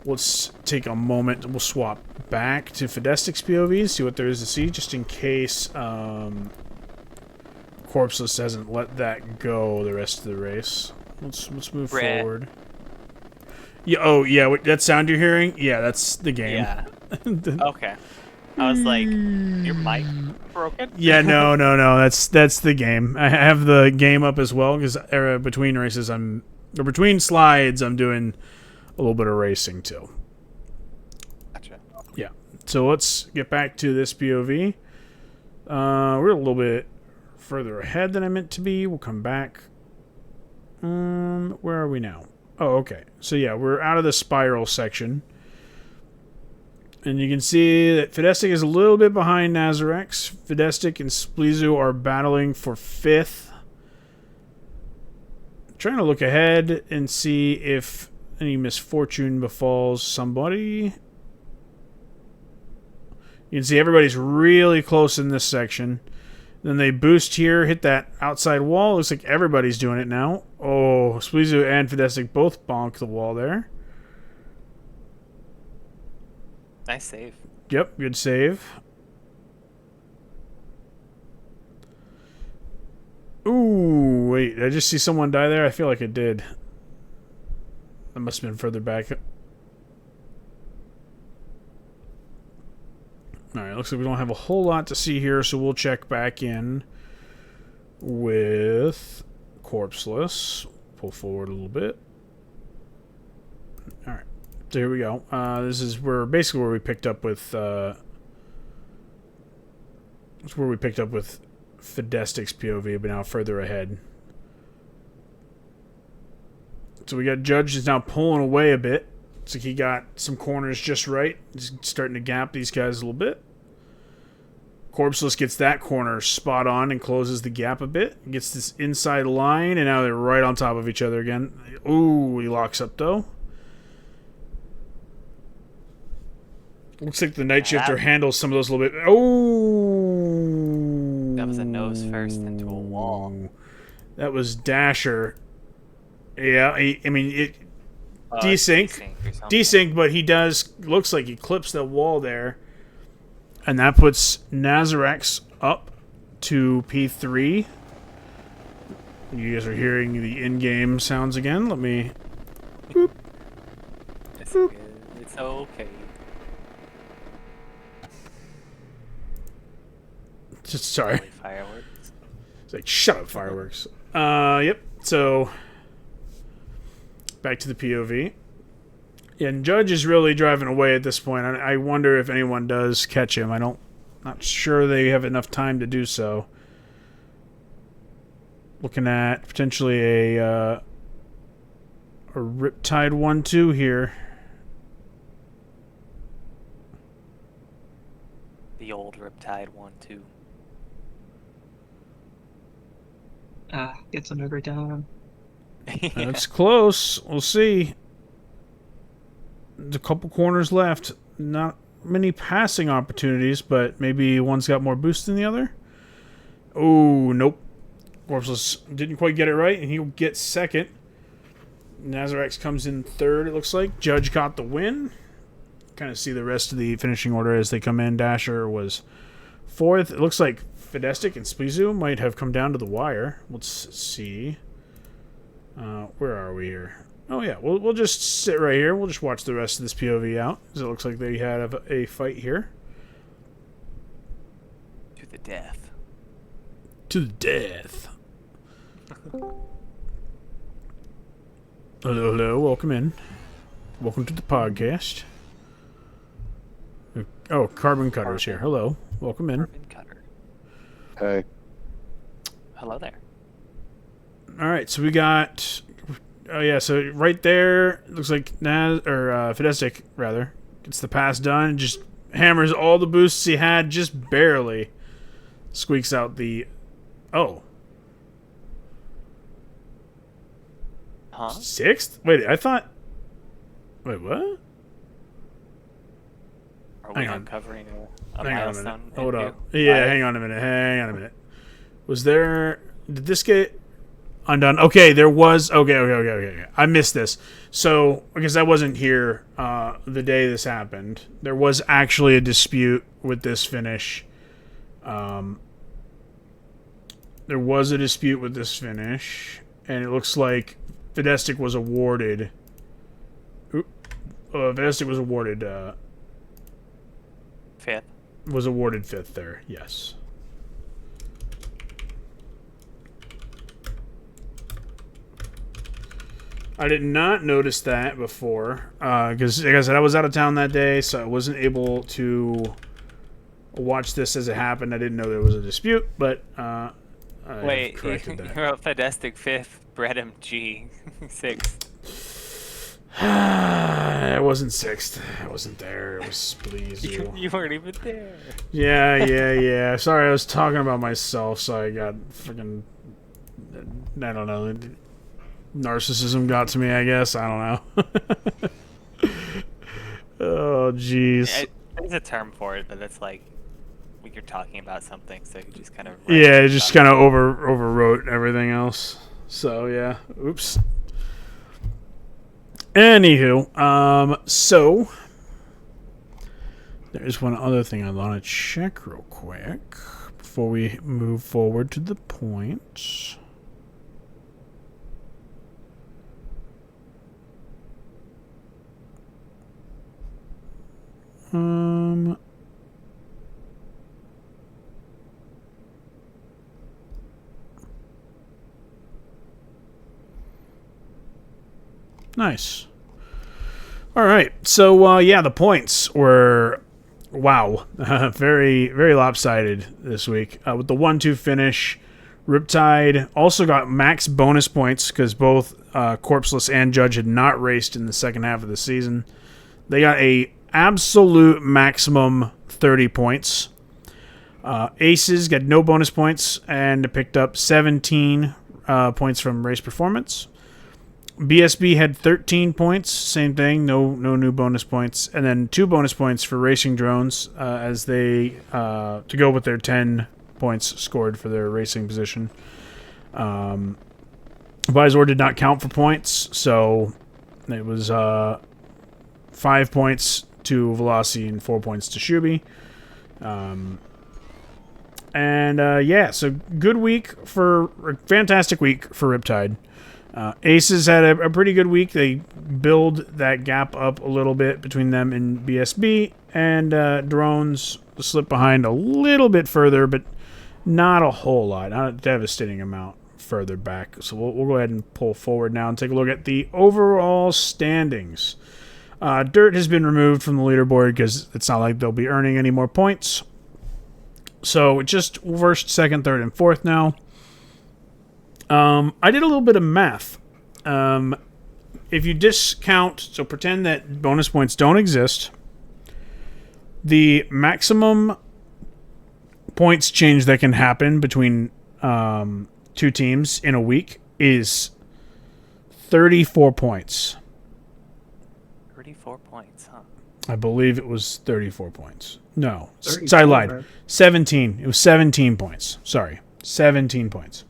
Let's take a moment. We'll swap back to Fidestic's POV, see what there is to see, just in case Corpseless hasn't let that go the rest of the race. Let's move Red. forward. Yeah. Oh, yeah. That sound you're hearing? Yeah, that's the game. Yeah. Okay. I was like, your mic broken? Yeah, no. That's the game. I have the game up as well because between races, between slides, I'm doing a little bit of racing too. Gotcha. Yeah. So let's get back to this POV. We're a little bit further ahead than I meant to be. We'll come back. Where are we now? Oh, okay. So yeah, we're out of the spiral section. And you can see that Fidestic is a little bit behind Nazarax. Fidestic and Spleezu are battling for 5th. Trying to look ahead and see if any misfortune befalls somebody. You can see everybody's really close in this section. Then they boost here, hit that outside wall. Looks like everybody's doing it now. Oh, Spleezu and Fidestic both bonk the wall there. Nice save. Yep, good save. Ooh, wait, did I just see someone die there? I feel like it did. That must have been further back. Alright, looks like we don't have a whole lot to see here, so we'll check back in with Corpseless. Pull forward a little bit. Alright. So here we go. This is basically where we picked up with it's where we picked up with Fidestic's POV, but now further ahead. So we got Judge is now pulling away a bit. Looks like he got some corners just right. He's starting to gap these guys a little bit. Corpseless gets that corner spot on and closes the gap a bit. Gets this inside line, and now they're right on top of each other again. Ooh, he locks up though. Looks like the Night Shifter handles some of those a little bit. Oh! That was a nose first into a wall. That was Dasher. Yeah, desync, but he looks like he clips that wall there. And that puts Nazarax up to P3. You guys are hearing the in-game sounds again. Let me... Boop. It's good. It's okay. Sorry. Fireworks. It's like, shut up, fireworks. Yep. So, back to the POV. And Judge is really driving away at this point. I wonder if anyone does catch him. Not sure they have enough time to do so. Looking at potentially a Riptide 1-2 here. The old Riptide 1-2. Gets another down. That's close. We'll see. There's a couple corners left. Not many passing opportunities, but maybe one's got more boost than the other. Oh, nope. Corpseless didn't quite get it right, and he'll get second. Nazarex comes in third, it looks like. Judge got the win. Kind of see the rest of the finishing order as they come in. Dasher was fourth. It looks like Fedestic and Splizu might have come down to the wire. Let's see. Where are we here? Oh, yeah. We'll just sit right here. We'll just watch the rest of this POV out, because it looks like they had a fight here. To the death. To the death. Hello, hello. Welcome in. Welcome to the podcast. Oh, Carbon Cutter's here. Hello. Welcome in. Carbon Cutter. Hey. Hello there. All right, so we got... Oh, yeah, so right there, it looks like Fedestic, rather, gets the pass done and just hammers all the boosts he had just barely. Squeaks out the... Oh. Huh? Sixth? Wait, I thought... Wait, what? Are we Hang on. uncovering a Hang on a milestone? minute. Hold in up. you? Yeah, hang on a minute. Was there... Did this get undone? Okay, there was... Okay. I missed this. So, because I wasn't here the day this happened, there was actually a dispute with this finish. There was a dispute with this finish, and it looks like Fedestic was awarded... Fedestic was awarded... Fifth. was awarded fifth there, yes. I did not notice that before, because like I said, I was out of town that day, so I wasn't able to watch this as it happened. I didn't know there was a dispute, but I Wait, corrected you that. wrote Fedestic fifth, Bredham G sixth. I wasn't sixth. I wasn't there. It was please You weren't even there. Yeah. Sorry, I was talking about myself, so I got freaking... I don't know. Narcissism got to me, I guess. I don't know. Oh, jeez. There's a term for it, but it's like when you're talking about something, so you just kind of... Yeah, it just kind of overwrote everything else. So, yeah. Oops. Anywho, so there's one other thing I want to check real quick before we move forward to the point. Nice. All right. So, yeah, the points were, wow, very, very lopsided this week. With the 1-2 finish, Riptide also got max bonus points because both Corpseless and Judge had not raced in the second half of the season. They got a absolute maximum 30 points. Aces got no bonus points and picked up 17 points from race performance. BSB had 13 points, same thing, no new bonus points, and then 2 bonus points for racing drones as they to go with their 10 points scored for their racing position. Visor did not count for points, so it was 5 points to Veloci and 4 points to Shuby. Yeah, so good week fantastic week for Riptide. Aces had a pretty good week. They build that gap up a little bit between them and BSB, and Drones slipped behind a little bit further, but Not a whole lot, not a devastating amount further back. So we'll go ahead and pull forward now and take a look at the overall standings. Dirt has been removed from the leaderboard because it's not like they'll be earning any more points. So just first, second, third, and fourth now. I did a little bit of math. If you discount, so pretend that bonus points don't exist, the maximum points change that can happen between two teams in a week is 34 points. 34 points, huh? I believe it was 34 points. No. 34, Sorry, I lied. right? 17. It was 17 points. Sorry. 17 points.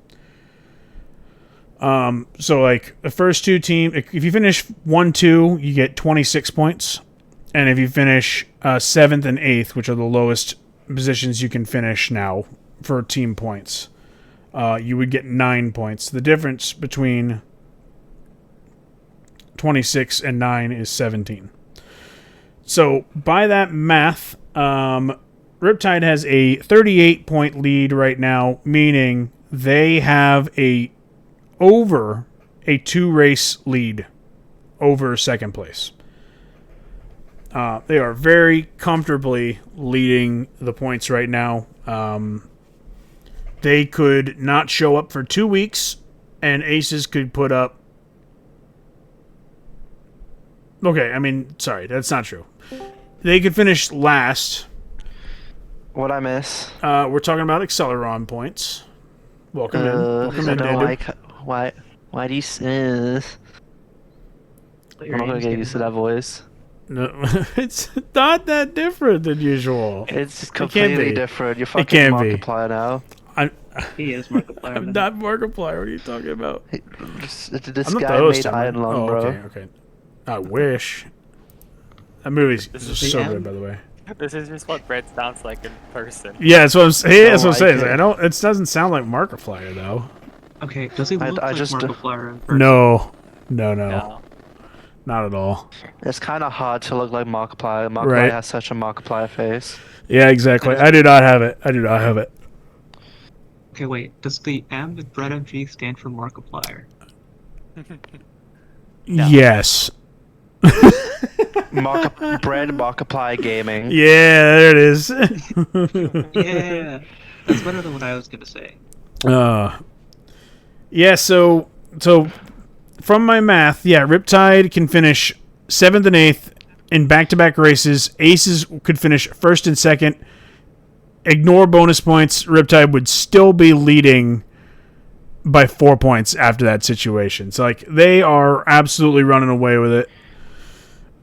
So, like, the first two teams, if you finish 1-2, you get 26 points. And if you finish 7th and 8th, which are the lowest positions you can finish now for team points, you would get 9 points. The difference between 26 and 9 is 17. So, by that math, Riptide has a 38-point lead right now, meaning they have over a 2-race lead over second place. They are very comfortably leading the points right now. They could not show up for 2 weeks, and Aces could put up... Okay, I mean, sorry, that's not true. They could finish last. What'd I miss? We're talking about Acceleron points. Welcome in. Welcome I in, don't Dandube. like. Why do you say this? I'm not gonna get used to that voice. No, it's not that different than usual. It's just can't completely be. different. You're can't fucking be. Markiplier now. He is Markiplier. I'm not Markiplier. What are you talking about? This I'm not guy the host. made Iron Lung, bro. Okay. I wish. That movie's This just is so the good, end. by the way. This is just what Brett sounds like in person. Yeah, that's what I'm saying. That's what I'm like saying. it. I don't. It doesn't sound like Markiplier though. Okay, does he look I like just- Markiplier in person? No, No. not at all. It's kind of hard to look like Markiplier. Markiplier Right. has such a Markiplier face. Yeah, exactly. I do not have it. Okay, wait. Does the M with Brett MG stand for Markiplier? No. Yes. Bread Markiplier Gaming. Yeah, there it is. Yeah, that's better than what I was gonna say. Yeah, so from my math, yeah, Riptide can finish 7th and 8th in back-to-back races. Aces could finish 1st and 2nd. Ignore bonus points. Riptide would still be leading by 4 points after that situation. So, like, they are absolutely running away with it.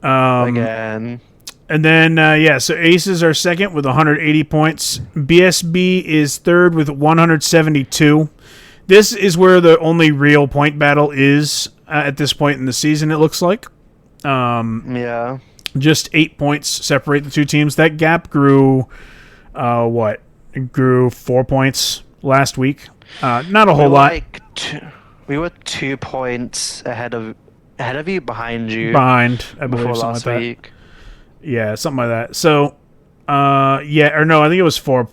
Again. And then, so Aces are second with 180 points. BSB is third with 172. This is where the only real point battle is at this point in the season, it looks like. Yeah. Just 8 points separate the two teams. That gap grew, It grew 4 points last week. Not a whole lot. We were 2 points ahead of you, behind you. Behind, I believe, before something last like that. week. Yeah, something like that. So, I think it was 4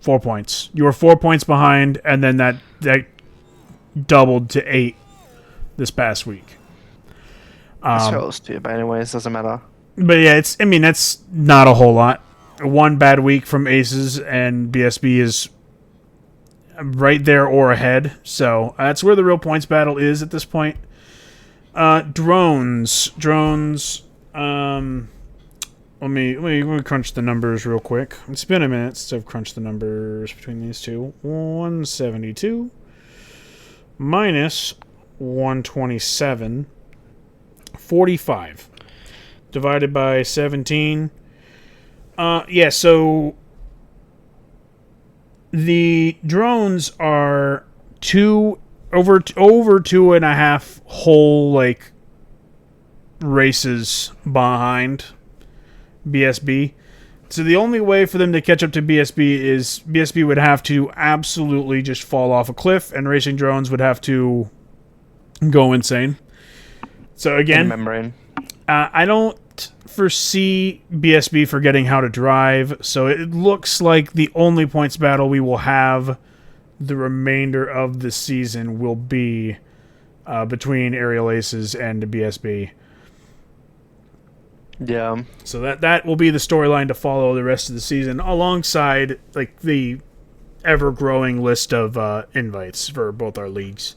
points. You were 4 points behind, and then that doubled to 8 this past week. It's supposed to, but anyways, doesn't matter. But yeah, that's not a whole lot. One bad week from Aces, and BSB is right there or ahead. So that's where the real points battle is at this point. Drones. Let me crunch the numbers real quick. It's been a minute since I've crunched the numbers between these two. 172 minus 127, 45 divided by 17. So the drones are over 2.5 whole races behind BSB. So the only way for them to catch up to BSB is BSB would have to absolutely just fall off a cliff, and Racing Drones would have to go insane. So again, Remembering. I don't foresee BSB forgetting how to drive, so it looks like the only points battle we will have the remainder of the season will be between Aerial Aces and BSB. Yeah. So that will be the storyline to follow the rest of the season, alongside like the ever-growing list of invites for both our leagues.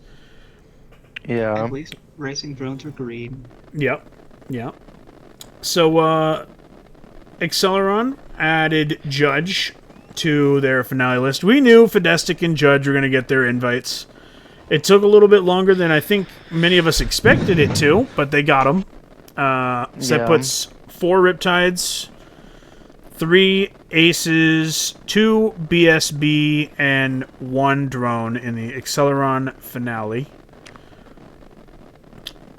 Yeah. At least racing drones are green. Yep. So, Acceleron added Judge to their finale list. We knew Fidestic and Judge were going to get their invites. It took a little bit longer than I think many of us expected it to, but they got them. So that puts 4 Riptides, 3 Aces, 2 BSB, and 1 Drone in the Acceleron finale.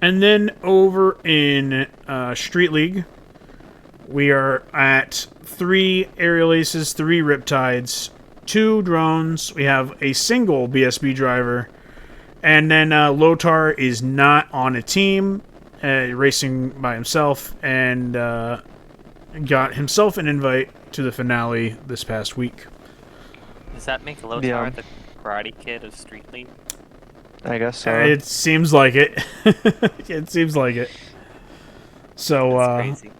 And then over in Street League, we are at 3 Aerial Aces, 3 Riptides, 2 Drones. We have a single BSB driver. And then Lotar is not on a team, racing by himself, and got himself an invite to the finale this past week. Does that make Lotar the Karate Kid of Street League? I guess so. It seems like it. It seems like it. So, That's crazy.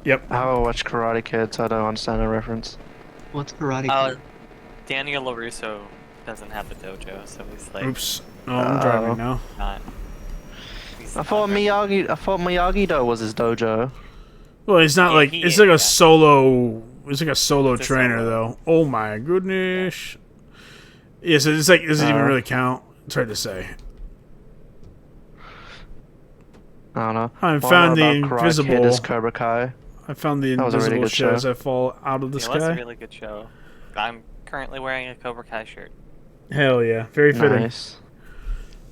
Yep. I haven't watched Karate Kid, so I don't understand the reference. What's Karate Kid? Daniel LaRusso doesn't have a dojo, so he's like... Oops. Oh, I'm driving now. Not, I thought Miyagi-Do was his dojo. Well, it's not like it's like a solo. It's like a solo It's a trainer, solo. though. Oh my goodness. Yeah, so it's like, does it even really count? It's hard to say. I don't know. I All found the know about Karate invisible. Kid is Cobra Kai. I found the That was a really invisible good shit show. as I fall out of the It was a sky. really good show. I'm currently wearing a Cobra Kai shirt. Hell yeah, very fitting. Nice.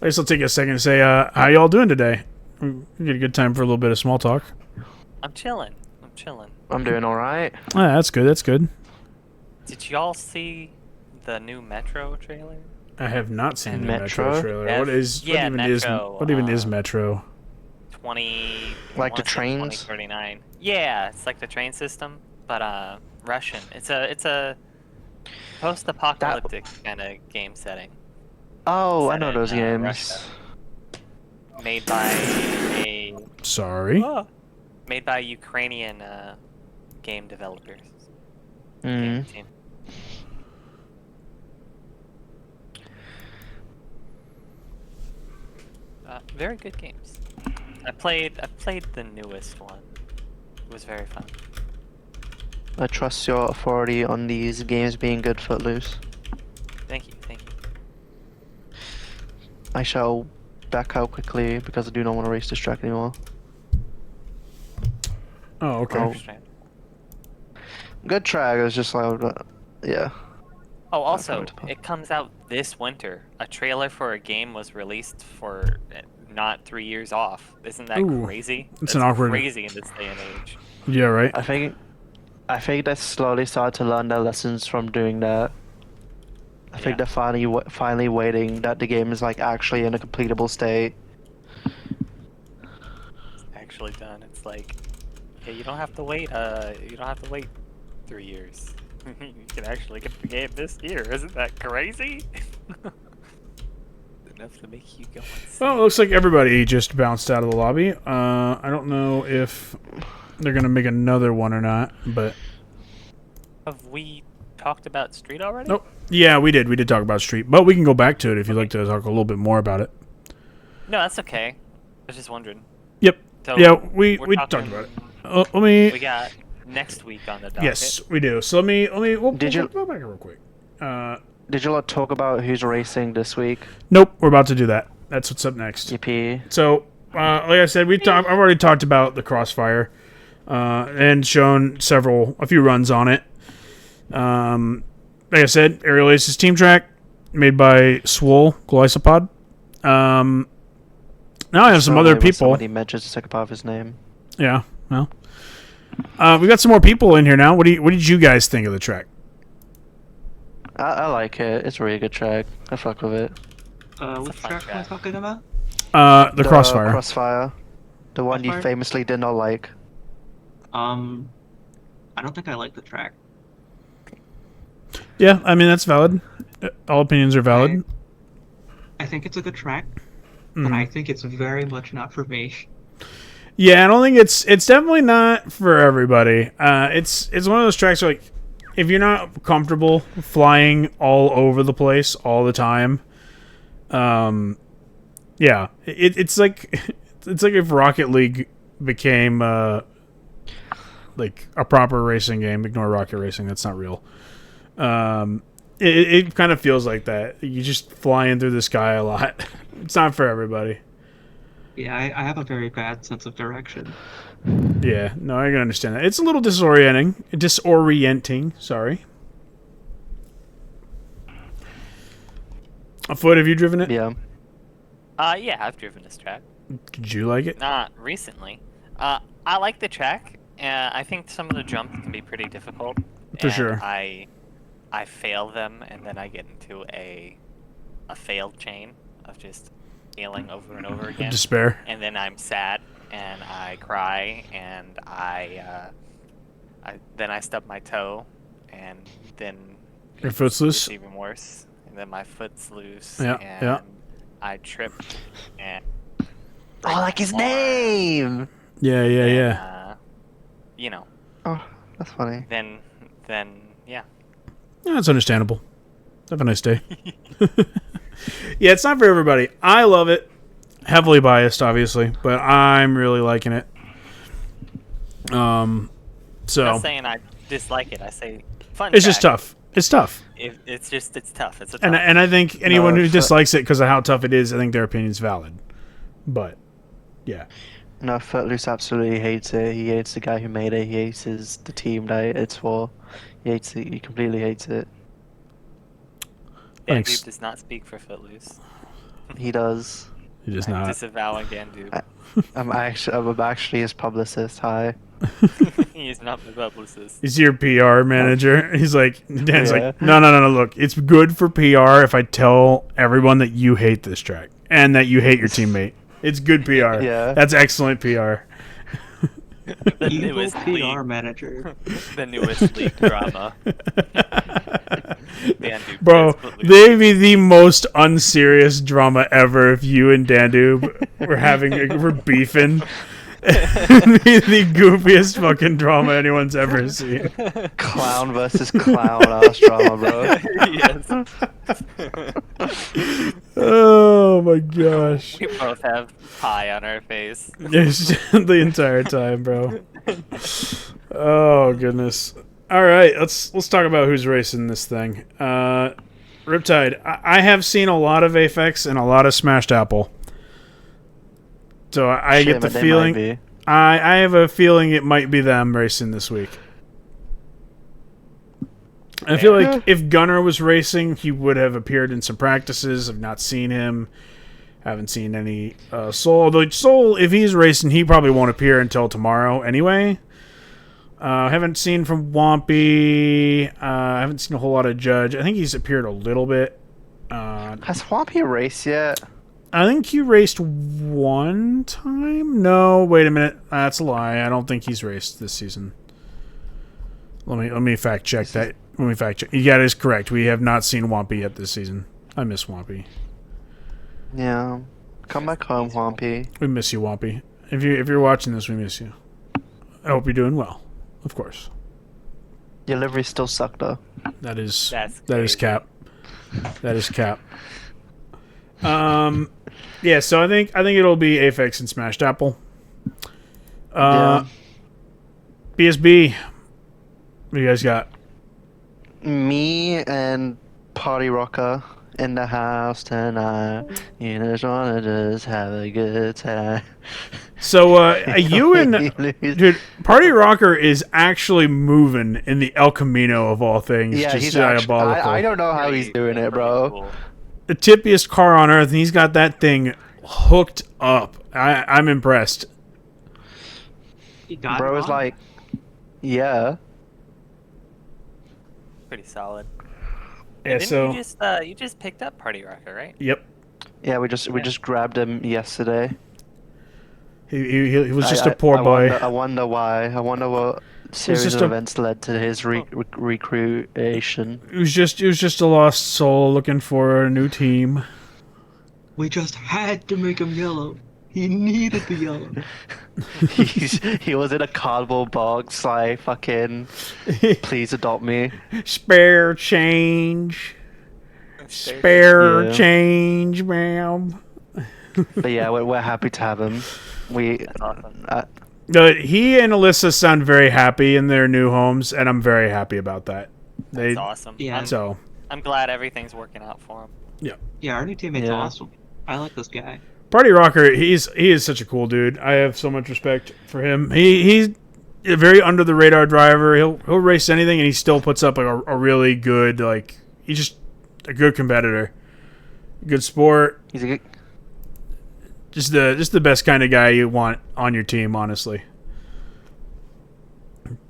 I guess I'll take a second to say, how y'all doing today? We get a good time for a little bit of small talk. I'm chilling. I'm doing alright. Ah, that's good. That's good. Did y'all see the new Metro trailer? I have not seen And the Metro Metro? trailer. Yes. What is? Yeah, what even Metro, is? What even is Metro? 20... Like the I wanna say trains? 2039. Yeah, it's like the train system, but Russian. It's a post-apocalyptic kind of game setting. Oh, I Set know in, those games. Russia. Made by a Sorry. made by Ukrainian game developers. Mm. Game team. Very good games. I played the newest one. It was very fun. I trust your authority on these games being good, Footloose. Thank you. I shall back out quickly because I do not want to race this track anymore. Oh, okay. Oh. Good track, it was just like, yeah. Oh, also, going to pop. it comes out this winter. A trailer for a game was released for not 3 years off. Isn't that Ooh, crazy? it's That's an awkward- crazy in this day and age. Yeah, right. I think they slowly start to learn their lessons from doing that. I think Yeah. they're finally waiting that the game is like actually in a completable state. Actually done. It's like, yeah, you don't have to wait. You don't have to wait 3 years. You can actually get the game this year. Isn't that crazy? Enough to make you go insane. Well, it looks like everybody just bounced out of the lobby. I don't know if they're gonna make another one or not, but Have we talked about Street already? nope. Yeah, we did. We did talk about Street, but we can go back to it if you'd like to talk a little bit more about it. No, that's okay. I was just wondering. Yep. So Yeah, we we're talked talking- about it. Let me. We got next week on the docket. Yes, we do. So let me. We'll Did you- go back real quick. Did you lot talk about who's racing this week? Nope, we're about to do that. That's what's up next. EP. So, like I said, I've already talked about the Crossfire, and shown a few runs on it. Like I said, Aerial Aces Team Track, made by Swole Glycopod. Now I have some other people. Somebody mentions the second part of his name. Yeah, well, we got some more people in here now. What did you guys think of the track? I like it. It's a really good track. I fuck with it. Which fun track am I track. talking about? The Crossfire. Crossfire. The one you Crossfire? famously did not like. I don't think I like the track. Yeah, I mean that's valid. All opinions are valid. I think it's a good track, but I think it's very much not for me. Yeah, I don't think it's definitely not for everybody. It's one of those tracks where, like, if you're not comfortable flying all over the place all the time, yeah, it's like if Rocket League became like a proper racing game. Ignore Rocket Racing; that's not real. It kind of feels like that. You just flying through the sky a lot. It's not for everybody. Yeah, I have a very bad sense of direction. Yeah, no, I can understand that. It's a little disorienting. Sorry. Foot, have you driven it? Yeah. Yeah, I've driven this track. Did you like it? Not recently. I like the track. I think some of the jumps can be pretty difficult. For and sure. I fail them, and then I get into a failed chain of just failing over and over again. Despair. And then I'm sad, and I cry, and then I stub my toe, and then Your foot's loose? it's even worse. And then my foot's loose, Yeah, and yeah. I trip, and Oh, like his arm, name! Yeah. and, you know, Oh, that's funny. then yeah. Yeah, that's understandable. Have a nice day. Yeah, it's not for everybody. I love it. Heavily biased, obviously, but I'm really liking it. So I'm not saying I dislike it. I say fun. it's just track. tough. It's tough. It's tough. It's a tough. And I think anyone No, who it's dislikes it because of how tough it is, I think their opinion's valid. But yeah. No, Footloose absolutely hates it. He hates the guy who made it. He hates the team that it's for. He hates it. He completely hates it. Thanks. Dandube does not speak for Footloose. He does. It is I'm not. disavowing Dandube. I'm actually his publicist. Hi. He is not the publicist. He's your PR manager. He's like, Dan's Yeah. like, no. Look, it's good for PR if I tell everyone that you hate this track and that you hate your teammate. It's good PR. Yeah. That's excellent PR. The Evil newest PR league, manager. the newest league drama. Dandube Bro, is Footloose. they'd be the most unserious drama ever if you and Dandube were beefing. It'd be the goofiest fucking drama anyone's ever seen. Clown versus clown ass drama, bro. Yes. Oh my gosh. We both have pie on our face. Yes, the entire time, bro. Oh goodness. All right, let's talk about who's racing this thing. Riptide. I have seen a lot of Aphex and a lot of Smashed Apple. So I get the Shit, but they feeling might be. I have a feeling it might be them racing this week. I feel like if Gunnar was racing, he would have appeared in some practices. I've not seen him. Haven't seen any Soul. Although Soul, if he's racing, he probably won't appear until tomorrow anyway. Haven't seen from Wampy. I haven't seen a whole lot of Judge. I think he's appeared a little bit. Has Swampy raced yet? I think he raced one time. No, wait a minute. That's a lie. I don't think he's raced this season. Let me fact check that. Let me fact check. Yeah, that is correct. We have not seen Wampy yet this season. I miss Wampy. Yeah. Come back home, Swampy. We miss you, Wampy. If you're watching this, we miss you. I hope you're doing well. Of course. Your livery still sucked though. That is That's that is crazy. cap. That is cap. Yeah, so I think it'll be Aphex and Smashed Apple. Yeah. BSB. What do you guys got? Me and Party Rocker in the house tonight. You just wanna just have a good time. So you and dude, Party Rocker is actually moving in the El Camino of all things. Yeah, just he's actually, diabolical. I don't know how he's doing it, bro. Cool. The tippiest car on earth, and he's got that thing hooked up. I'm impressed. He got Bro it is on. like, yeah. Pretty solid. Yeah, And didn't so you just picked up Party Rocker, right? yep. Yeah, we just grabbed him yesterday. He was just a poor I boy. I wonder why. I wonder what series just of a- events led to his recreation. He was just a lost soul looking for a new team. We just had to make him yellow. He needed the yellow. He was in a cardboard box, like fucking. Please adopt me. Spare change. Spare Yeah. change, ma'am. But yeah, we're happy to have him. That's awesome. He and Alyssa sound very happy in their new homes, and I'm very happy about that. That's awesome. Yeah. So I'm glad everything's working out for him. Yeah, our new teammate's Yeah. awesome. I like this guy. Party Rocker, he is such a cool dude. I have so much respect for him. He's a very under the radar driver. He'll race anything, and he still puts up like a really good he's just a good competitor, good sport. He's a good. Just the best kind of guy you want on your team, honestly.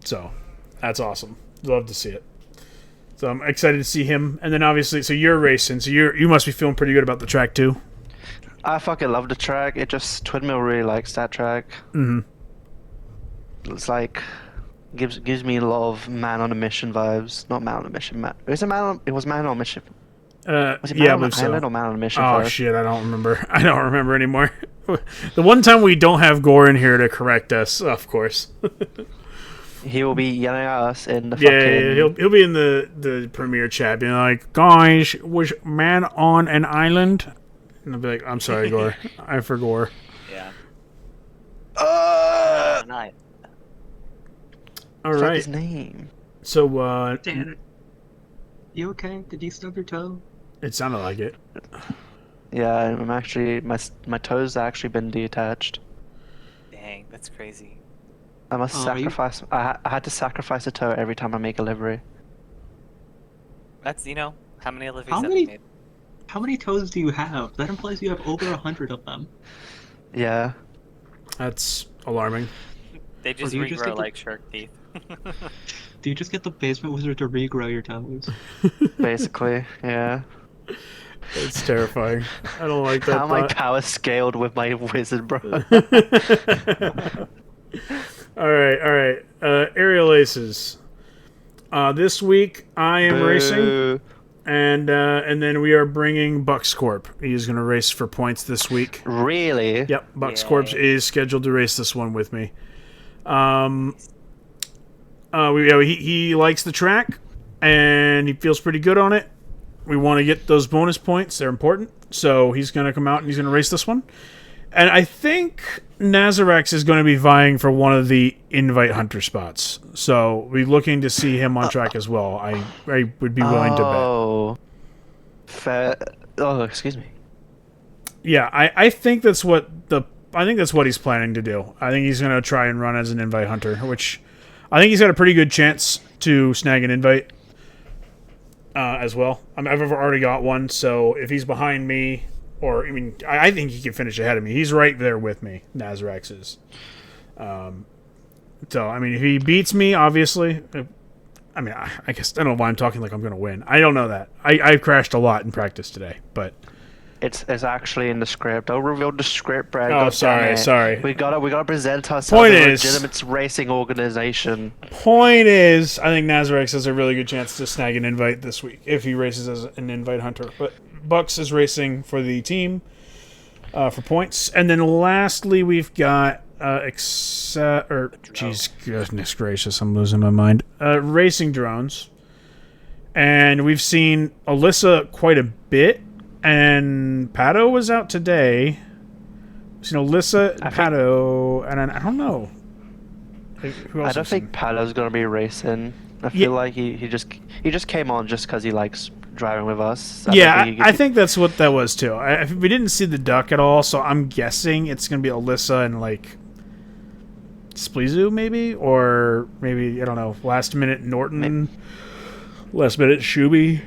So that's awesome. Love to see it. So I'm excited to see him. And then obviously, so you're racing, so you must be feeling pretty good about the track too. I fucking love the track. It just Twin Mill really likes that track. Mm-hmm. It's like gives me a lot of Man on a Mission vibes. Not Man on a Mission. It was Man on a Mission. Was it Man Yeah, I on believe an so. Island or Man on a Mission? Oh first? shit, I don't remember. I don't remember anymore. The one time we don't have Gore in here to correct us, of course. He will be yelling at us in the Yeah, fucking. he'll be in the premiere chat, being like, "Guys, was Man on an Island?" And I'll be like, "I'm sorry, Gore. I for Gore." Yeah. Uh, Nice. All what's right. his name? So Dan, you okay? Did you stub your toe? it sounded like it. Yeah, I'm actually my toes actually been detached. Dang, that's crazy. I must Oh, sacrifice. I had to sacrifice a toe every time I make a livery. That's how many liveries How have many- we made? How many toes do you have? That implies you have over 100 of them. Yeah. That's alarming. They just do you just regrow get the- like shark teeth. Do you just get the basement wizard to regrow your toes? Basically, yeah. It's terrifying. I don't like that. How am I thought. power scaled with my wizard, bro? All right. Aerial Aces. This week I am racing, Boo. and then we are bringing Bucks Corp. He is going to race for points this week. Really? Yep, Bucks Yay. Corp is scheduled to race this one with me. He likes the track, and he feels pretty good on it. We want to get those bonus points; they're important. So he's going to come out and he's going to race this one. And I think Nazarax is going to be vying for one of the invite hunter spots. So we're looking to see him on track as well. I would be willing to bet. Oh. Fair. Oh, excuse me. Yeah, I think that's what he's planning to do. I think he's going to try and run as an invite hunter, which I think he's got a pretty good chance to snag an invite as well. I've already got one, so if he's behind me, I think he can finish ahead of me. He's right there with me, Nazarax is. So, if he beats me, obviously, I guess I don't know why I'm talking like I'm going to win. I don't know that. I've crashed a lot in practice today, but... It's actually in the script. I'll reveal the script, Brad. Oh, God damn sorry. it. We gotta present ourselves Point as a is- legitimate racing organization. Point is, I think Nazarax has a really good chance to snag an invite this week if he races as an invite hunter. But Bucks is racing for the team for points. And then lastly, we've got goodness gracious, I'm losing my mind. Racing drones. And we've seen Alyssa quite a bit. And Pato was out today. We've seen Alyssa, Pato, and I don't know. Who else I don't we've seen? think Palo's gonna be racing. I feel like he just came on just because he likes driving with us. I think that's what that was too. We didn't see the duck at all, so I'm guessing it's gonna be Alyssa and Spleezu maybe, or maybe I don't know. Last minute Norton, last minute Shuby.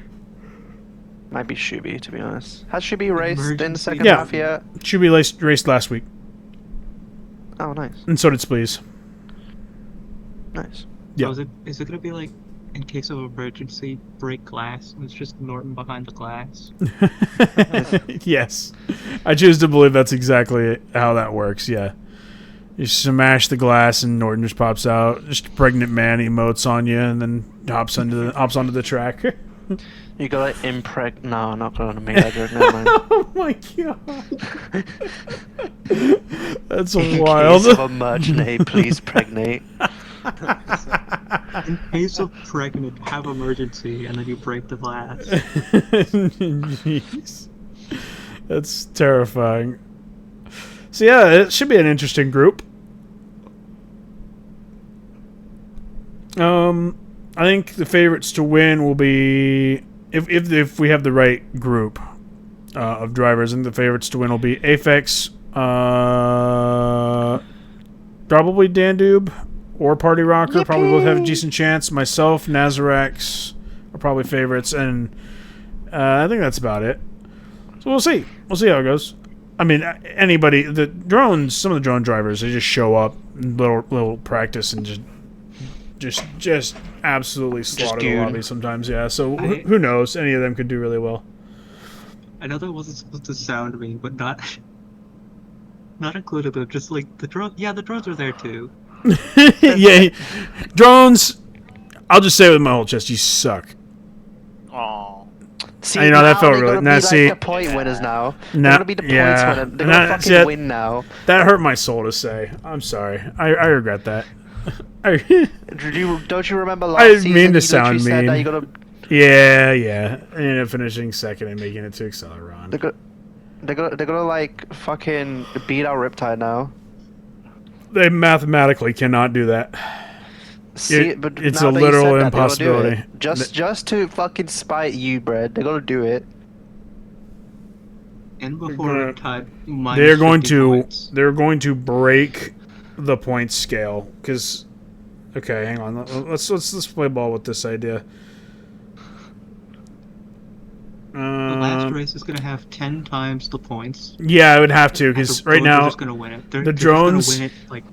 Might be Shuby, to be honest. Has Shuby raced in the Emergency. second Yeah. half yet? Shuby raced last week, Oh, nice. and so did Spleeze. Nice. Yeah. Oh, is it gonna be like, in case of emergency, break glass, and it's just Norton behind the glass? Yes, I choose to believe that's exactly how that works. Yeah. You smash the glass and Norton just pops out. Just a pregnant man emotes on you and then hops onto the track. You gotta impreg. No, I'm not gonna make that joke. Never mind. Oh my god. That's In wild. case of emergency, please pregnate. In case of pregnant, have emergency, and then you break the glass. Jeez. That's terrifying. So yeah, it should be an interesting group. I think the favorites to win will be if we have the right group of drivers. I think the favorites to win will be Aphex, probably Dandube or Party Rocker. Yippee! Probably both have a decent chance. Myself, Nazarax are probably favorites, and I think that's about it. So we'll see. We'll see how it goes. I mean, anybody, the drones, some of the drone drivers, they just show up, little practice, and just absolutely slaughter the lobby sometimes. Yeah. So who knows? Any of them could do really well. I know that wasn't supposed to sound mean, but not included. But just like the drone. Yeah, the drones are there too. Yeah, drones. I'll just say it with my whole chest, you suck. Aw. See, I know, that now felt they're really- gonna now be see- like the point winners now. They're Nah, gonna be the points yeah. winners. They're gonna Nah, fucking see, win now. That hurt my soul to say. I'm sorry. I regret that. Don't you remember last I didn't season? mean to you sound literally said that mean. you're gonna, yeah. I ended up finishing second and making it to Acceleron. they're gonna like fucking beat our Riptide now. They mathematically cannot do that. See, but it's now a that you literal said that, they're gonna do it. impossibility. Just to fucking spite you, Brad. They're gonna do it. And before gonna- Riptide, They're going 50 to points. break the point scale because. Okay, hang on. Let's play ball with this idea. The last race is gonna have 10 times the points. Yeah, I would have to and because the right drones are now just gonna win it. the They're just gonna drones- win it, like,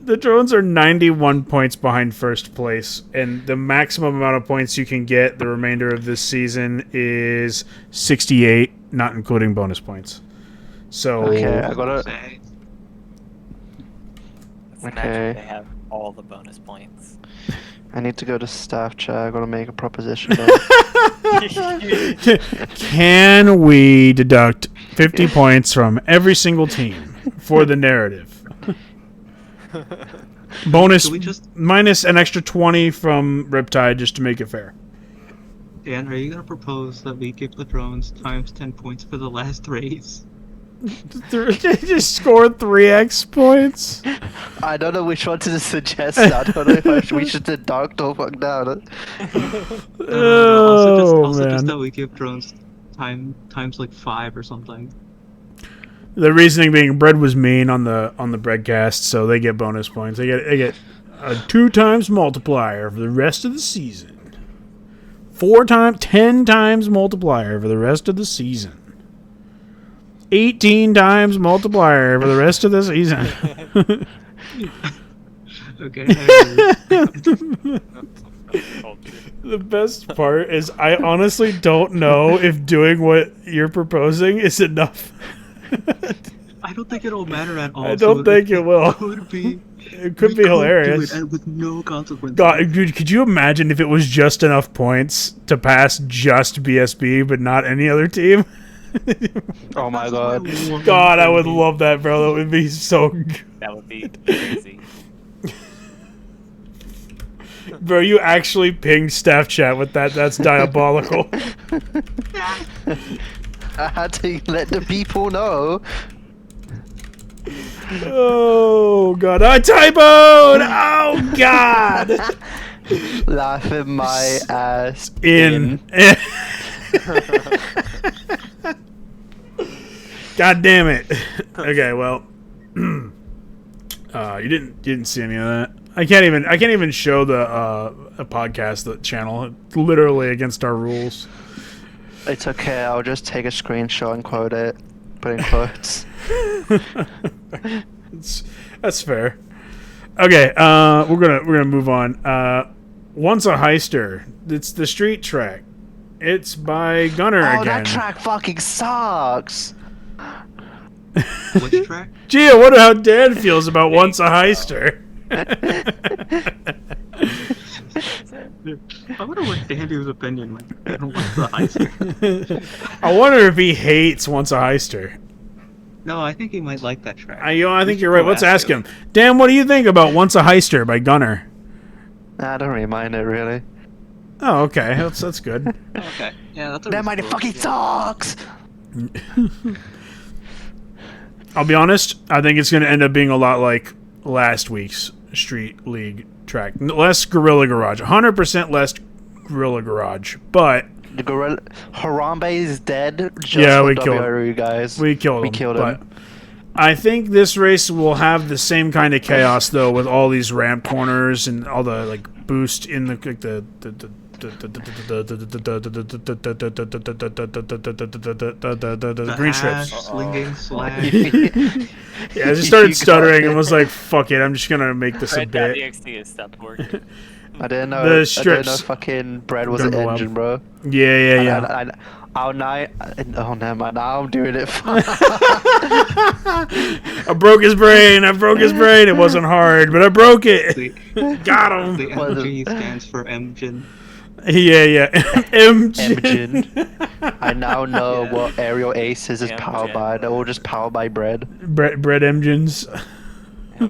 the drones are 91 points behind first place, and the maximum amount of points you can get the remainder of this season is 68, not including bonus points. So Okay, I gotta. say. Let's Okay. imagine they have all the bonus points. I need to go to staff chat. I gotta make a proposition. Though. can we deduct 50 points from every single team for the narrative? Bonus Can we just- minus an extra 20 from Riptide just to make it fair. Dan, are you gonna propose that we give the drones times 10 points for the last race? Just score 3x points. I don't know which one to suggest. I don't know if we should deduct or fuck down. Also just man. that we give drones times like 5 or something. The reasoning being bread was mean on the breadcast, so they get bonus points. They get a 2 times multiplier for the rest of the season. 10 times multiplier for the rest of the season. 18 times multiplier for the rest of the season. Okay. The best part is I honestly don't know if doing what you're proposing is enough. I don't think it'll matter at all. I don't think it will. Could be. It could we be do hilarious. it, and with no consequences. God, dude, could you imagine if it was just enough points to pass just BSB but not any other team? Oh my god. God, I would love that, bro. That would be so good. That would be crazy. Bro, you actually pinged staff chat with that. That's diabolical. I had to let the people know. Oh, God. I typoed! Oh, God! Laughing my ass In. God damn it. Okay, well. You didn't see any of that. I can't even show a podcast, the channel. It's literally against our rules. It's okay. I'll just take a screenshot and quote it. Put in quotes. That's fair. Okay, we're gonna move on. Once a Heister. It's the street track. It's by Gunner Oh, again. that track fucking sucks. Which track? Gee, I wonder how Dan feels about Once a Heister. I wonder what Dandube's opinion was on Once a Heister. I wonder if he hates Once a Heister. No, I think he might like that track. I think you're right. Let's ask him. Dan, what do you think about Once a Heister by Gunner? I don't really mind it, really. Oh, okay. That's good. Okay. Yeah, that's a That mighty fucking sucks! I'll be honest. I think it's going to end up being a lot like last week's Street League track. Less Gorilla Garage. 100% less Gorilla Garage. But The gorilla... Harambe is dead. Just Yeah, for we killed WRU, guys. we killed him. We killed but him. I think this race will have the same kind of chaos though, with all these ramp corners and all the like boost in the green strips. Slinging slag. Yeah, I just started stuttering and was like, "Fuck it, I'm just gonna make this a bit." Red.exe has stopped working. I didn't know. The I didn't know strips. fucking bread was an Gonna go engine, bro. Yeah. Oh no! Oh never mind. Now I'm doing it. I broke his brain. It wasn't hard, but I broke it. Got him. The MG stands for engine. Yeah. MG. Engine. I now know Yeah. what aerial aces is Yeah, powered yeah. by. They're all just powered by bread. Bread engines.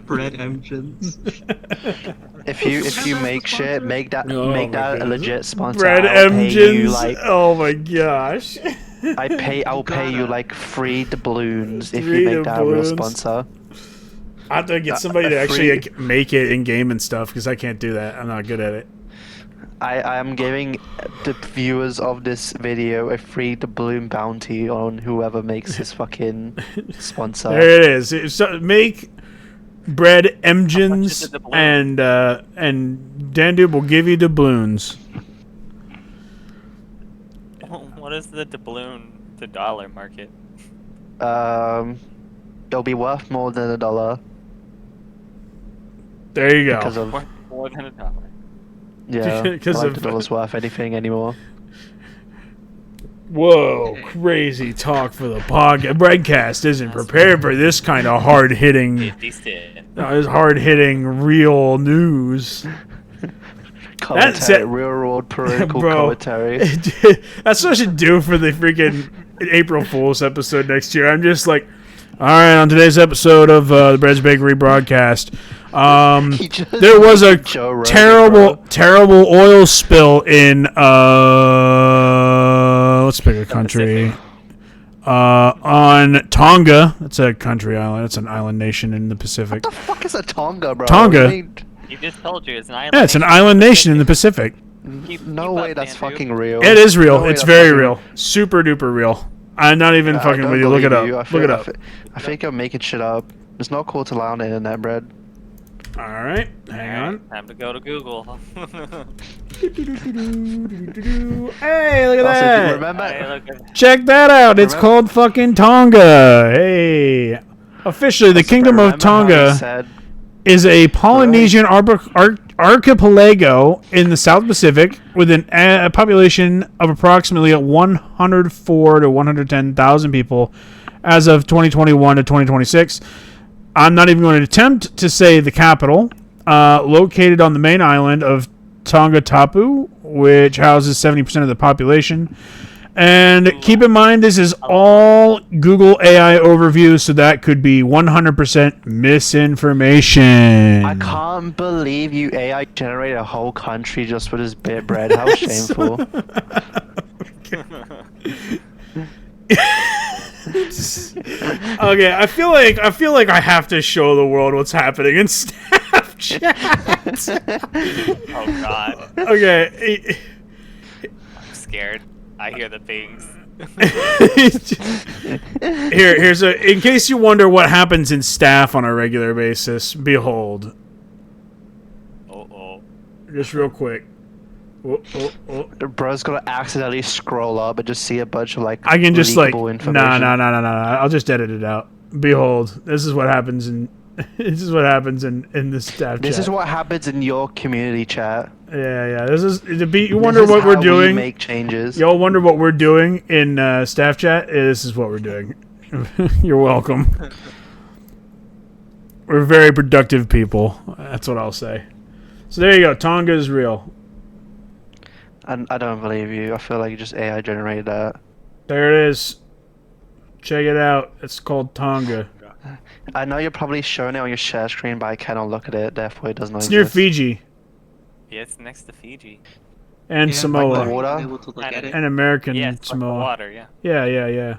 Bread engines. If you make shit, make that Oh my a goodness. legit sponsor. Bread I'll pay you, engines. like, Oh my gosh. I'll pay you like 3 doubloons if Three you make that a real doubloons. sponsor. I have to get somebody to actually like, make it in game and stuff because I can't do that. I'm not good at it. I am giving the viewers of this video a free doubloon bounty on whoever makes this fucking sponsor. There it is. So make bread engines is a doubloon? and Dandube will give you doubloons. What is the doubloon to dollar market? They'll be worth more than $1 There you go. because of More than $1. yeah. Because I of- don't think the dollar's worth anything anymore. Whoa, crazy talk for the podcast. Broadcast isn't prepared for this kind of hard-hitting, this hard-hitting real news. That's it. Commentary, real world political Bro. commentary. That's what I should do for the freaking April Fool's episode next year. I'm just like, all right, on today's episode of the Bread's Bakery broadcast, He just- there was a Joe Rogan, terrible, bro. terrible oil spill in let's pick a country. On Tonga. That's a country island. That's an island nation in the Pacific. What the fuck is a Tonga, bro? Tonga. What do you mean? He just told you it's an island. Yeah, it's an island nation in the Pacific. No way, that's fucking real. It is real. No way It's that's very fucking real. Super duper real. I'm not even I fucking don't with you. Look it up. believe you. Look it up. I think you're making shit up. It's not cool to lie on the internet, bread. All right, hang on. Time to go to Google. Hey, look at Also, that. remember, Hey, look at- Check that out. It's Remember- called fucking Tonga. Hey. Officially, the Kingdom of remember how you Tonga said, is a Polynesian archipelago in the South Pacific with a population of approximately 104 to 110,000 people as of 2021 to 2026. I'm not even going to attempt to say the capital. Located on the main island of Tonga Tapu, which houses 70% of the population. And keep in mind, this is all Google AI overview, so that could be 100% misinformation. I can't believe you AI generated a whole country just for this bit, bread. How shameful. Okay, I feel like I have to show the world what's happening in Snapchat. Oh God, Okay. I'm scared. I hear the pings. Here's a. In case you wonder what happens in staff on a regular basis, behold. Oh. Just real quick. Oh. Bro's gonna accidentally scroll up and just see a bunch of like I can just like leakable information. no. I'll just edit it out. Behold, this is what happens in the staff This chat. is what happens in your community chat. Yeah. This is to be. You This wonder is what we're how we doing. make changes. Y'all wonder what we're doing in staff chat. This is what we're doing. You're welcome. We're very productive people. That's what I'll say. So there you go. Tonga is real. I don't believe you. I feel like you just AI generated that. There it is. Check it out. It's called Tonga. I know you're probably showing it on your share screen, but I cannot look at it. Therefore, it does not It's near exist. Fiji Yeah, it's next to Fiji. and Yeah, Samoa. like, Water? I'm able to look at it. And American Yeah, it's like the Samoa. water, yeah. Yeah.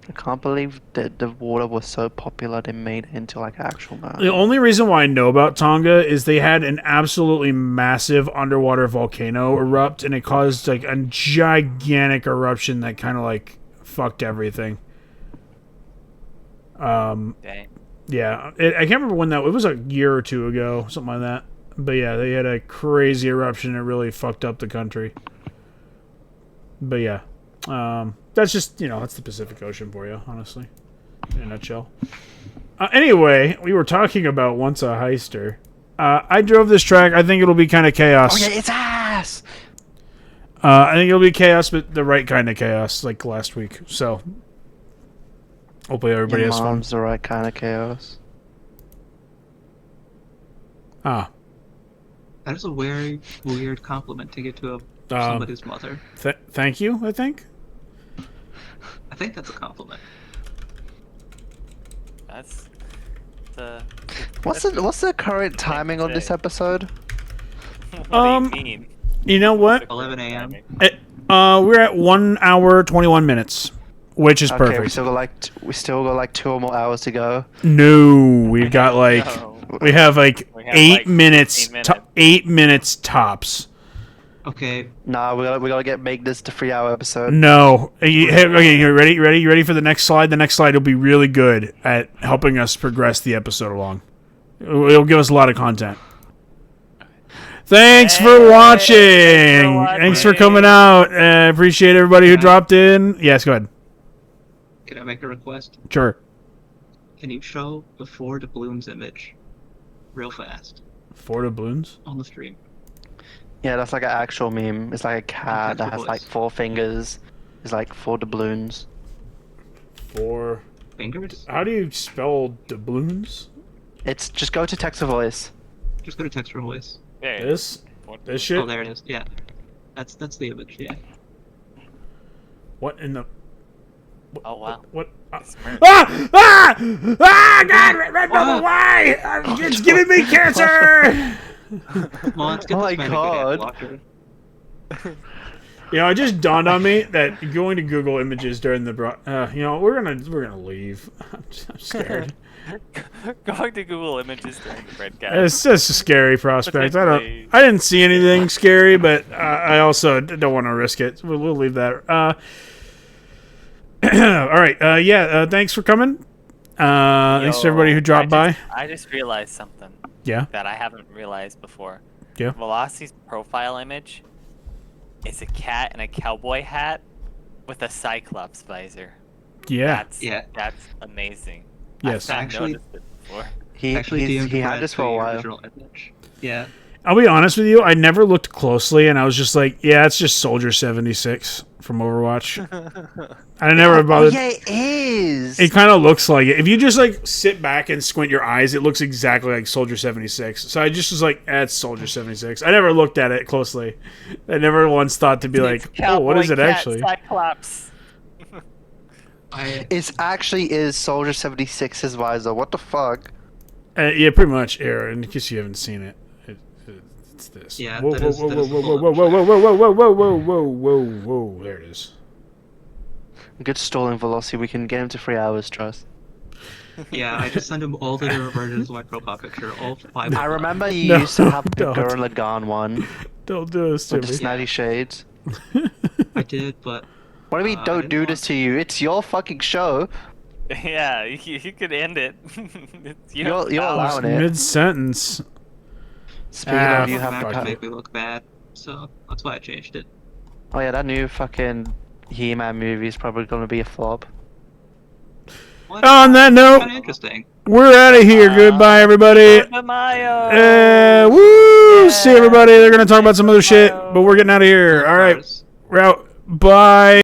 I can't believe that the water was so popular they made it into like actual map. The only reason why I know about Tonga is they had an absolutely massive underwater volcano erupt, and it caused like a gigantic eruption that kind of like fucked everything. Dang. Yeah, I can't remember when that. It was a year or two ago, something like that. But yeah, they had a crazy eruption. It really fucked up the country. But yeah, that's just that's the Pacific Ocean for you, honestly, in a nutshell. Anyway, we were talking about Once a Heister. I drove this track. I think it'll be kind of chaos. Oh yeah, it's ass. I think it'll be chaos, but the right kind of chaos, like last week. So hopefully everybody Your has fun. mom's the right kind of chaos. Ah, That is a very weird compliment to give to somebody's mother. thank you. I think. I think that's a compliment. That's the. What's the current timing on this episode? What do you mean? You know what? 11 a.m. We're at 1 hour 21 minutes, which is Okay, perfect. we still got like 2 or more hours to go. No, we've got like No. we have like We have, 8 like, minutes, 15 minutes. 8 minutes tops. Okay, Nah, we gotta make this the 3-hour episode. No, okay, you ready? You ready for the next slide? The next slide will be really good at helping us progress the episode along. It'll give us a lot of content. Thanks for watching. Thanks for coming out. Appreciate everybody who dropped in. Yes, go ahead. can I make a request? Sure. Can you show the four doubloons image real fast 4 doubloons. on the stream? Yeah, that's like an actual meme. It's like a cat that has like 4 fingers. It's like 4 doubloons. 4. Fingers? How do you spell doubloons? It's just go to text to voice. Just go to text for voice. Yeah, This shit. Oh, there it is. Yeah, that's the image. Yeah. What in the? Oh wow. What? It's merch. God! Red bubble, why? It's giving me cancer. Well, let's get Oh this my man a good God. ad blocker. It just dawned on me that going to Google Images during the we're gonna leave. I'm scared. Going to Google Images during the broadcast. It's just a scary prospect. I Particularly- didn't see anything scary, but I also don't want to risk it. We'll leave that. All right. Thanks for coming. Thanks to everybody who dropped by. I just realized something Yeah. that I haven't realized before. Yeah. Veloci's profile image is a cat in a cowboy hat with a Cyclops visor. Yeah. That's amazing. Yes. I've not Actually- noticed it before. He DM'd had Brad this to for a your while. original image. Yeah. I'll be honest with you. I never looked closely, and I was just like, "Yeah, it's just Soldier 76 from Overwatch." I never Oh bothered. yeah, it is. It kind of looks like it. If you just like sit back and squint your eyes, it looks exactly like Soldier 76. So I just was like, "It's Soldier 76." I never looked at it closely. I never once thought to be like, "Oh, what is it Cowboy cat actually?" Cyclops. It actually is Soldier 76's visor. What the fuck? Yeah, pretty much, Aaron. In case you haven't seen it, it's this. Yeah, Whoa, that whoa, is- whoa, that whoa, is whoa, full whoa, of whoa, whoa, whoa, whoa, whoa, whoa, whoa, whoa, whoa! There it is. Good stalling Veloci. We can get him to 3 hours, trust. Yeah, I just sent him all the different versions of my profile picture, all 5 I of them. remember you No, used to have the don't. Gurren Lagann one Don't do this to with the me. snazzy shades. I did, but What do we I don't didn't do want this to you? It's your fucking show. Yeah, you could end it. It's your You're power. allowing it. Mid sentence. Speaking Ah, of, you the have Mac fuck to it. make me look bad, so that's why I changed it. Oh yeah, that new fucking He-Man movie is probably gonna be a flop. What? On that note, Kind of interesting. we're out of here. Goodbye, everybody. Cinco de Mayo. Woo! Yeah. See everybody. They're gonna talk about some other shit, but we're getting out of here. All right, Cars. we're out. Bye.